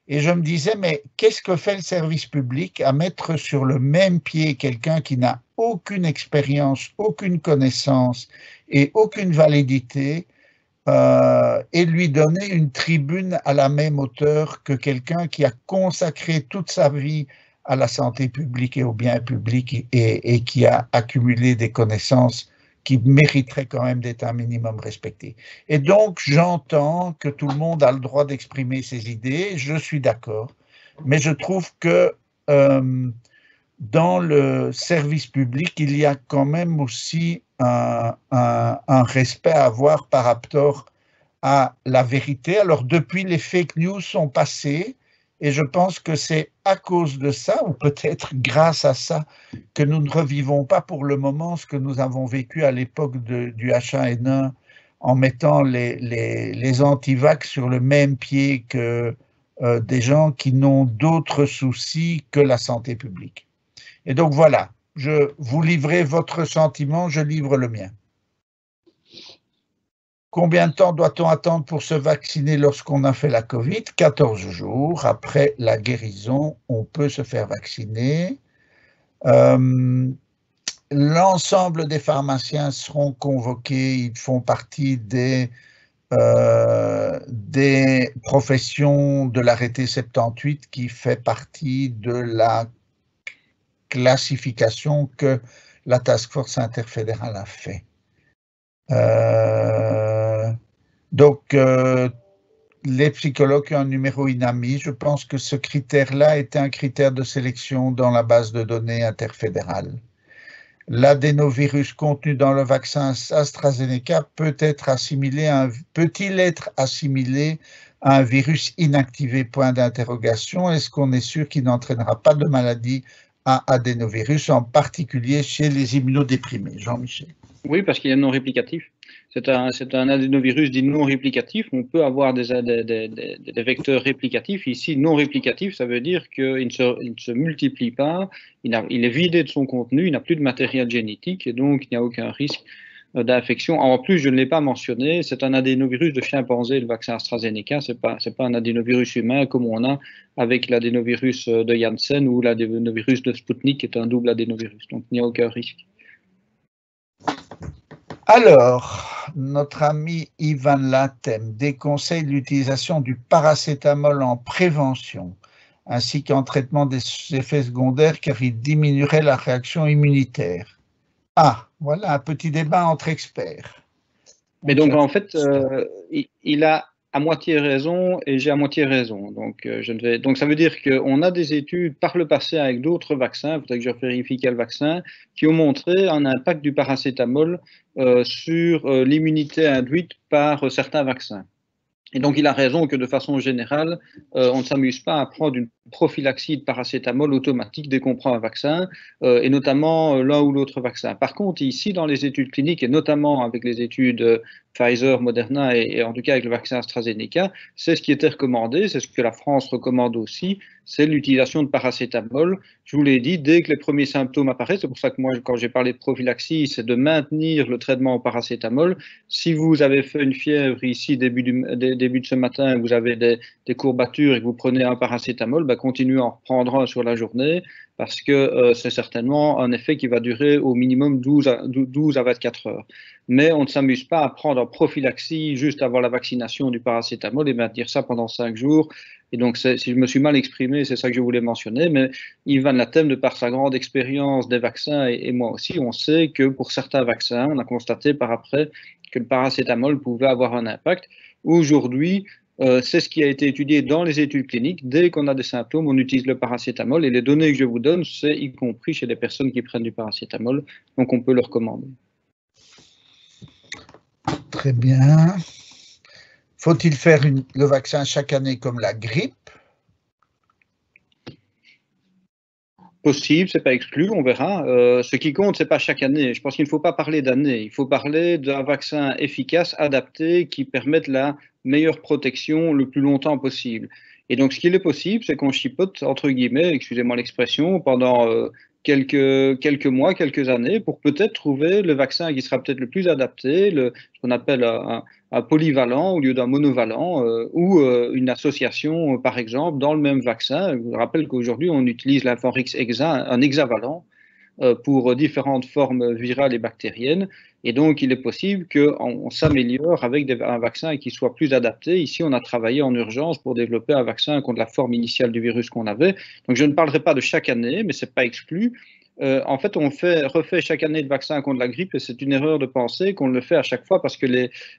Et je me disais, mais qu'est-ce que fait le service public à mettre sur le même pied quelqu'un qui n'a aucune expérience, aucune connaissance et aucune validité et lui donner une tribune à la même hauteur que quelqu'un qui a consacré toute sa vie à la santé publique et au bien public et qui a accumulé des connaissances qui mériteraient quand même d'être un minimum respectées. Et donc, j'entends que tout le monde a le droit d'exprimer ses idées, je suis d'accord, mais je trouve que dans le service public, il y a quand même aussi un respect à avoir par rapport à la vérité. Alors, depuis, les fake news sont passées, et je pense que c'est à cause de ça, ou peut-être grâce à ça, que nous ne revivons pas pour le moment ce que nous avons vécu à l'époque du H1N1, en mettant les antivax sur le même pied que des gens qui n'ont d'autres soucis que la santé publique. Et donc voilà, vous livrez votre sentiment, je livre le mien. Combien de temps doit-on attendre pour se vacciner lorsqu'on a fait la Covid? 14 jours. Après la guérison, on peut se faire vacciner. L'ensemble des pharmaciens seront convoqués, ils font partie des professions de l'arrêté 78 qui fait partie de la classification que la Task Force interfédérale a fait. Donc, les psychologues ont un numéro INAMI. Je pense que ce critère-là était un critère de sélection dans la base de données interfédérale. L'adénovirus contenu dans le vaccin AstraZeneca peut-il être assimilé à un virus inactivé? Point d'interrogation. Est-ce qu'on est sûr qu'il n'entraînera pas de maladie à adénovirus, en particulier chez les immunodéprimés? Jean-Michel. Oui, parce qu'il est non réplicatif. C'est un adénovirus dit non réplicatif. On peut avoir des vecteurs réplicatifs. Ici, non réplicatif, ça veut dire qu'il ne se multiplie pas, il est vidé de son contenu, il n'a plus de matériel génétique et donc il n'y a aucun risque d'infection. En plus, je ne l'ai pas mentionné, c'est un adénovirus de chimpanzé, le vaccin AstraZeneca. C'est pas un adénovirus humain comme on a avec l'adénovirus de Janssen ou l'adénovirus de Sputnik qui est un double adénovirus. Donc, il n'y a aucun risque. Alors, notre ami Ivan Latem déconseille l'utilisation du paracétamol en prévention ainsi qu'en traitement des effets secondaires car il diminuerait la réaction immunitaire. Ah, voilà un petit débat entre experts. Mais donc, en fait, il a à moitié raison et j'ai à moitié raison. Donc, donc ça veut dire qu'on a des études par le passé avec d'autres vaccins, peut-être que je vérifie quel vaccin, qui ont montré un impact du paracétamol sur l'immunité induite par certains vaccins. Et donc, il a raison que de façon générale, on ne s'amuse pas à prendre une prophylaxie de paracétamol automatique dès qu'on prend un vaccin, et notamment l'un ou l'autre vaccin. Par contre, ici, dans les études cliniques, et notamment avec les études Pfizer, Moderna, et en tout cas avec le vaccin AstraZeneca, c'est ce qui était recommandé, c'est ce que la France recommande aussi, c'est l'utilisation de paracétamol. Je vous l'ai dit, dès que les premiers symptômes apparaissent, c'est pour ça que moi, quand j'ai parlé de prophylaxie, c'est de maintenir le traitement au paracétamol. Si vous avez fait une fièvre ici, début de ce matin, vous avez des courbatures et que vous prenez un paracétamol, ben, continuez à en reprendre un sur la journée parce que c'est certainement un effet qui va durer au minimum 12 à 24 heures. Mais on ne s'amuse pas à prendre en prophylaxie juste avant la vaccination du paracétamol et maintenir ça pendant 5 jours. Et donc, si je me suis mal exprimé, c'est ça que je voulais mentionner, mais Ivan Latem, de par sa grande expérience des vaccins, et moi aussi, on sait que pour certains vaccins, on a constaté par après que le paracétamol pouvait avoir un impact. Aujourd'hui, c'est ce qui a été étudié dans les études cliniques. Dès qu'on a des symptômes, on utilise le paracétamol, et les données que je vous donne, c'est y compris chez les personnes qui prennent du paracétamol, donc on peut le recommander. Très bien. Faut-il faire le vaccin chaque année comme la grippe? Possible, c'est pas exclu, on verra. Ce qui compte, c'est pas chaque année. Je pense qu'il ne faut pas parler d'année. Il faut parler d'un vaccin efficace, adapté, qui permette la meilleure protection le plus longtemps possible. Et donc, ce qu'il est possible, c'est qu'on chipote, entre guillemets, excusez-moi l'expression, pendant quelques mois, quelques années, pour peut-être trouver le vaccin qui sera peut-être le plus adapté, ce qu'on appelle un polyvalent au lieu d'un monovalent, ou une association, par exemple, dans le même vaccin. Je vous rappelle qu'aujourd'hui, on utilise l'Infanrix Hexa, un hexavalent, pour différentes formes virales et bactériennes. Et donc, il est possible qu'on s'améliore avec un vaccin qui soit plus adapté. Ici, on a travaillé en urgence pour développer un vaccin contre la forme initiale du virus qu'on avait. Donc, je ne parlerai pas de chaque année, mais ce n'est pas exclu. En fait, on refait chaque année le vaccin contre la grippe et c'est une erreur de penser qu'on le fait à chaque fois parce que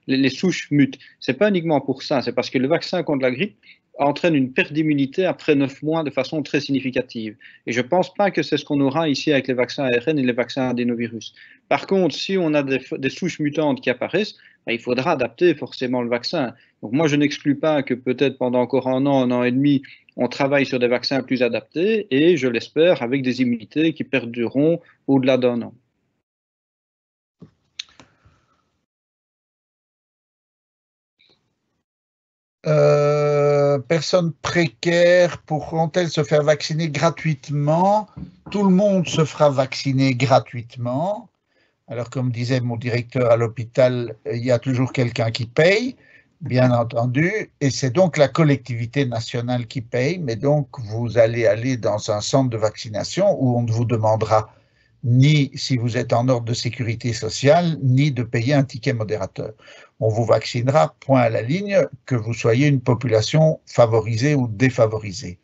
les souches mutent. Ce n'est pas uniquement pour ça, c'est parce que le vaccin contre la grippe entraîne une perte d'immunité après 9 mois de façon très significative. Et je ne pense pas que c'est ce qu'on aura ici avec les vaccins ARN et les vaccins adénovirus. Par contre, si on a des souches mutantes qui apparaissent, ben, il faudra adapter forcément le vaccin. Donc moi, je n'exclus pas que peut-être pendant encore un an et demi, on travaille sur des vaccins plus adaptés et, je l'espère, avec des immunités qui perdureront au-delà d'un an. Personnes précaires pourront-elles se faire vacciner gratuitement? Tout le monde se fera vacciner gratuitement. Alors, comme disait mon directeur à l'hôpital, il y a toujours quelqu'un qui paye. bien entendu, et c'est donc la collectivité nationale qui paye, mais donc vous allez aller dans un centre de vaccination où on ne vous demandera ni si vous êtes en ordre de sécurité sociale, ni de payer un ticket modérateur. On vous vaccinera, point à la ligne, que vous soyez une population favorisée ou défavorisée.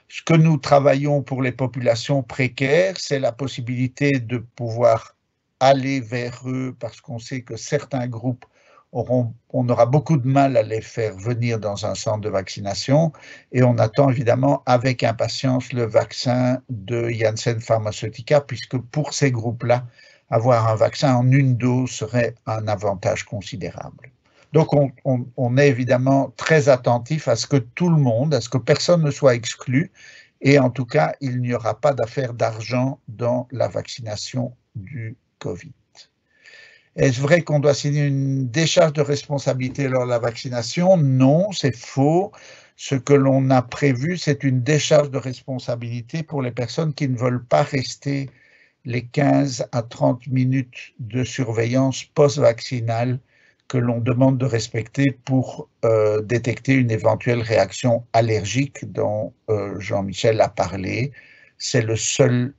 Ce que nous travaillons pour les populations précaires, c'est la possibilité de pouvoir aller vers eux parce qu'on sait que certains groupes on aura beaucoup de mal à les faire venir dans un centre de vaccination et on attend évidemment avec impatience le vaccin de Janssen Pharmaceutica puisque pour ces groupes-là, avoir un vaccin en une dose serait un avantage considérable. Donc on est évidemment très attentif à ce que tout le monde, à ce que personne ne soit exclu et en tout cas, il n'y aura pas d'affaire d'argent dans la vaccination du Covid. Est-ce vrai qu'on doit signer une décharge de responsabilité lors de la vaccination? Non, c'est faux. Ce que l'on a prévu, c'est une décharge de responsabilité pour les personnes qui ne veulent pas rester les 15 à 30 minutes de surveillance post-vaccinale que l'on demande de respecter pour détecter une éventuelle réaction allergique dont Jean-Michel a parlé. C'est le seul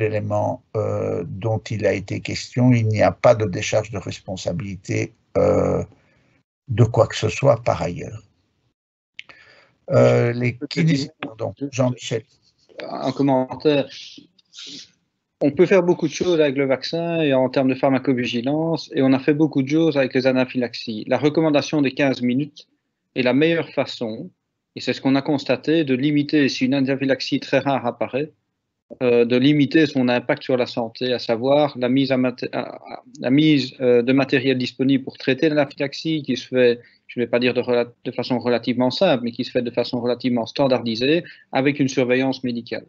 élément dont il a été question. Il n'y a pas de décharge de responsabilité de quoi que ce soit par ailleurs. Pardon, Jean-Michel. Un commentaire. On peut faire beaucoup de choses avec le vaccin et en termes de pharmacovigilance, et on a fait beaucoup de choses avec les anaphylaxies. La recommandation des 15 minutes est la meilleure façon, et c'est ce qu'on a constaté, de limiter, si une anaphylaxie très rare apparaît, de limiter son impact sur la santé, à savoir la mise de matériel disponible pour traiter l'anaphylaxie, qui se fait, je ne vais pas dire de façon relativement simple, mais qui se fait de façon relativement standardisée, avec une surveillance médicale.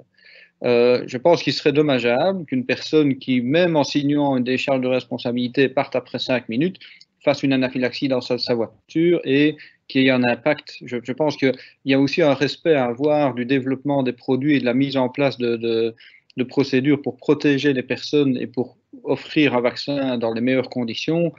Je pense qu'il serait dommageable qu'une personne qui, même en signant une décharge de responsabilité, parte après 5 minutes, fasse une anaphylaxie dans sa voiture et qu'il y ait un impact. Je pense qu'il y a aussi un respect à avoir du développement des produits et de la mise en place de procédures pour protéger les personnes et pour offrir un vaccin dans les meilleures conditions.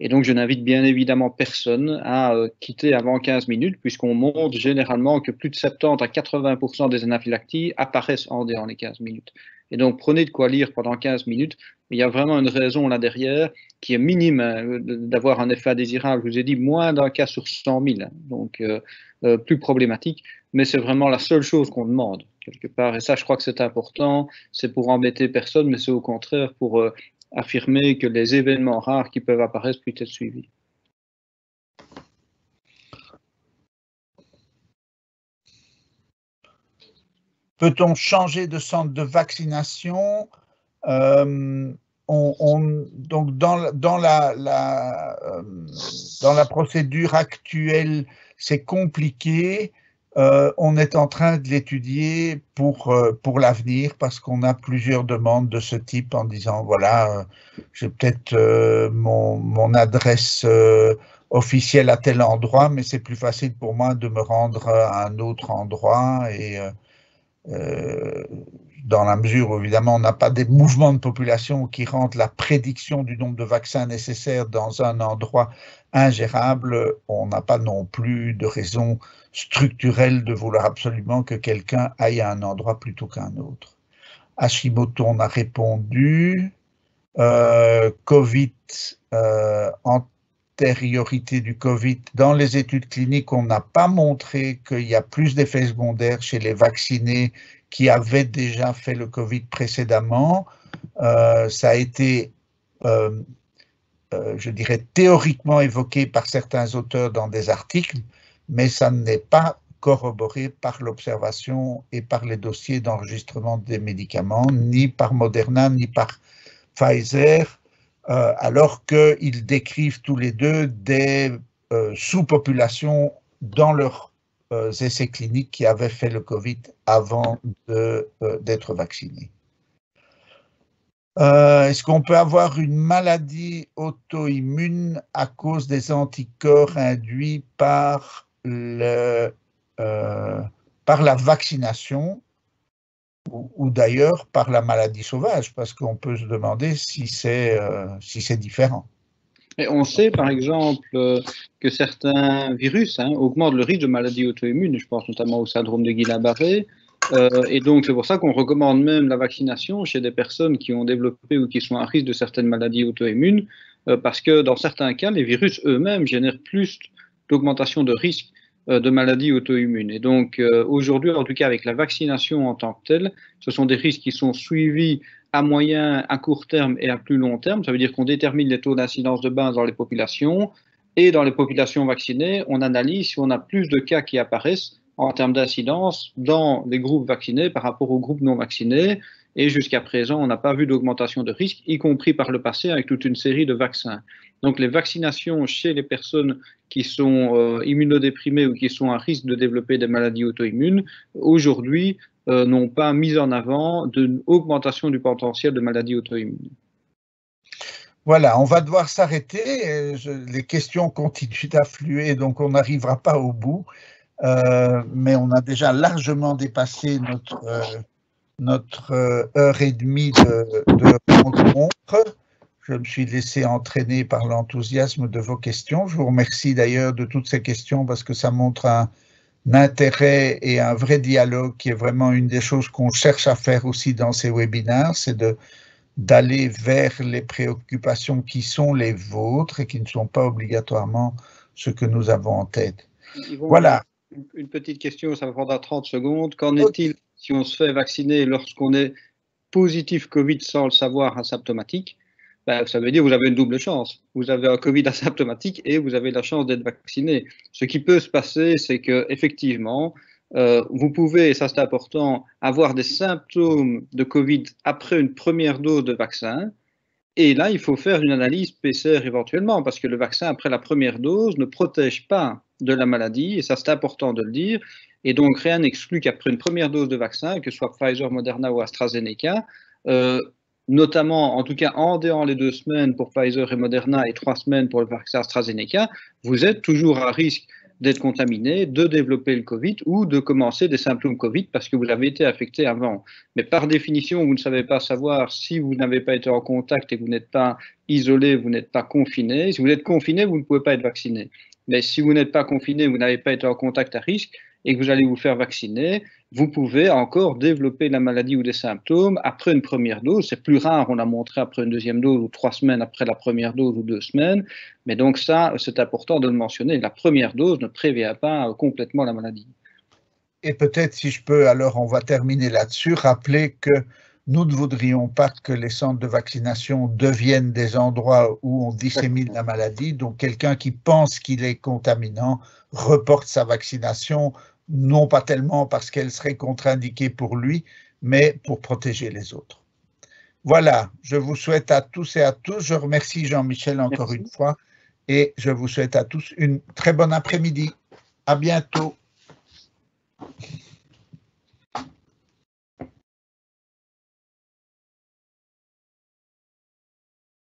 Et donc, je n'invite bien évidemment personne à quitter avant 15 minutes, puisqu'on montre généralement que plus de 70 à 80% des anaphylacties apparaissent en dehors des 15 minutes. Et donc, prenez de quoi lire pendant 15 minutes. Il y a vraiment une raison là derrière qui est minime d'avoir un effet indésirable. Je vous ai dit moins d'un cas sur 100 000, donc plus problématique. Mais c'est vraiment la seule chose qu'on demande, quelque part. Et ça, je crois que c'est important. C'est pour embêter personne, mais c'est au contraire pour affirmer que les événements rares qui peuvent apparaître puissent être suivis. Peut-on changer de centre de vaccination? Donc dans la procédure actuelle, c'est compliqué. On est en train de l'étudier pour l'avenir parce qu'on a plusieurs demandes de ce type en disant voilà, j'ai peut-être mon adresse officielle à tel endroit, mais c'est plus facile pour moi de me rendre à un autre endroit et dans la mesure où évidemment on n'a pas des mouvements de population qui rendent la prédiction du nombre de vaccins nécessaires dans un endroit ingérable, on n'a pas non plus de raison structurelle de vouloir absolument que quelqu'un aille à un endroit plutôt qu'à un autre. Hashimoto, on a répondu. Covid, antériorité du Covid, dans les études cliniques, on n'a pas montré qu'il y a plus d'effets secondaires chez les vaccinés qui avaient déjà fait le Covid précédemment. Ça a été, je dirais, théoriquement évoqué par certains auteurs dans des articles, mais ça n'est pas corroboré par l'observation et par les dossiers d'enregistrement des médicaments, ni par Moderna, ni par Pfizer, alors qu'ils décrivent tous les deux des sous-populations dans leurs essais cliniques qui avaient fait le Covid avant d'être vaccinés. Est-ce qu'on peut avoir une maladie auto-immune à cause des anticorps induits par la vaccination ou d'ailleurs par la maladie sauvage, parce qu'on peut se demander si c'est différent. Mais on sait par exemple que certains virus augmentent le risque de maladies auto-immunes, je pense notamment au syndrome de Guillain-Barré. Et donc c'est pour ça qu'on recommande même la vaccination chez des personnes qui ont développé ou qui sont à risque de certaines maladies auto-immunes, parce que dans certains cas, les virus eux-mêmes génèrent plus d'augmentation de risque de maladies auto-immunes. Et donc aujourd'hui, en tout cas avec la vaccination en tant que telle, ce sont des risques qui sont suivis à moyen, à court terme et à plus long terme. Ça veut dire qu'on détermine les taux d'incidence de base dans les populations, et dans les populations vaccinées, on analyse si on a plus de cas qui apparaissent en termes d'incidence dans les groupes vaccinés par rapport aux groupes non vaccinés. Et jusqu'à présent, on n'a pas vu d'augmentation de risque, y compris par le passé avec toute une série de vaccins. Donc les vaccinations chez les personnes qui sont immunodéprimées ou qui sont à risque de développer des maladies auto-immunes, aujourd'hui, n'ont pas mis en avant d'une augmentation du potentiel de maladies auto-immunes. Voilà, on va devoir s'arrêter. Les questions continuent d'affluer, donc on n'arrivera pas au bout. Mais on a déjà largement dépassé notre heure et demie de rencontre. Je me suis laissé entraîner par l'enthousiasme de vos questions. Je vous remercie d'ailleurs de toutes ces questions parce que ça montre un intérêt et un vrai dialogue qui est vraiment une des choses qu'on cherche à faire aussi dans ces webinaires, c'est d'aller vers les préoccupations qui sont les vôtres et qui ne sont pas obligatoirement ce que nous avons en tête. Voilà. Une petite question, ça va prendre 30 secondes. Qu'en est-il si on se fait vacciner lorsqu'on est positif Covid sans le savoir, asymptomatique? Ça veut dire que vous avez une double chance. Vous avez un Covid asymptomatique et vous avez la chance d'être vacciné. Ce qui peut se passer, c'est qu'effectivement, vous pouvez, et ça c'est important, avoir des symptômes de Covid après une première dose de vaccin. Et là, il faut faire une analyse PCR éventuellement, parce que le vaccin, après la première dose, ne protège pas de la maladie, et ça c'est important de le dire. Et donc, rien n'exclut qu'après une première dose de vaccin, que ce soit Pfizer, Moderna ou AstraZeneca, notamment, en tout cas, en dehors les 2 semaines pour Pfizer et Moderna et 3 semaines pour le vaccin AstraZeneca, vous êtes toujours à risque d'être contaminé, de développer le Covid ou de commencer des symptômes Covid parce que vous avez été affecté avant. Mais par définition, vous ne savez pas savoir si vous n'avez pas été en contact et que vous n'êtes pas isolé, vous n'êtes pas confiné. Si vous êtes confiné, vous ne pouvez pas être vacciné. Mais si vous n'êtes pas confiné, vous n'avez pas été en contact à risque et que vous allez vous faire vacciner, vous pouvez encore développer la maladie ou des symptômes après une première dose. C'est plus rare, on l'a montré après une deuxième dose ou 3 semaines après la première dose ou 2 semaines. Mais donc ça, c'est important de le mentionner. La première dose ne prévient pas complètement la maladie. Et peut-être, si je peux, alors on va terminer là-dessus, rappeler que nous ne voudrions pas que les centres de vaccination deviennent des endroits où on dissémine la maladie. Donc quelqu'un qui pense qu'il est contaminant reporte sa vaccination, non pas tellement parce qu'elle serait contre-indiquée pour lui, mais pour protéger les autres. Voilà, je vous souhaite à tous et à tous, je remercie Jean-Michel encore une fois, et je vous souhaite à tous une très bonne après-midi. À bientôt.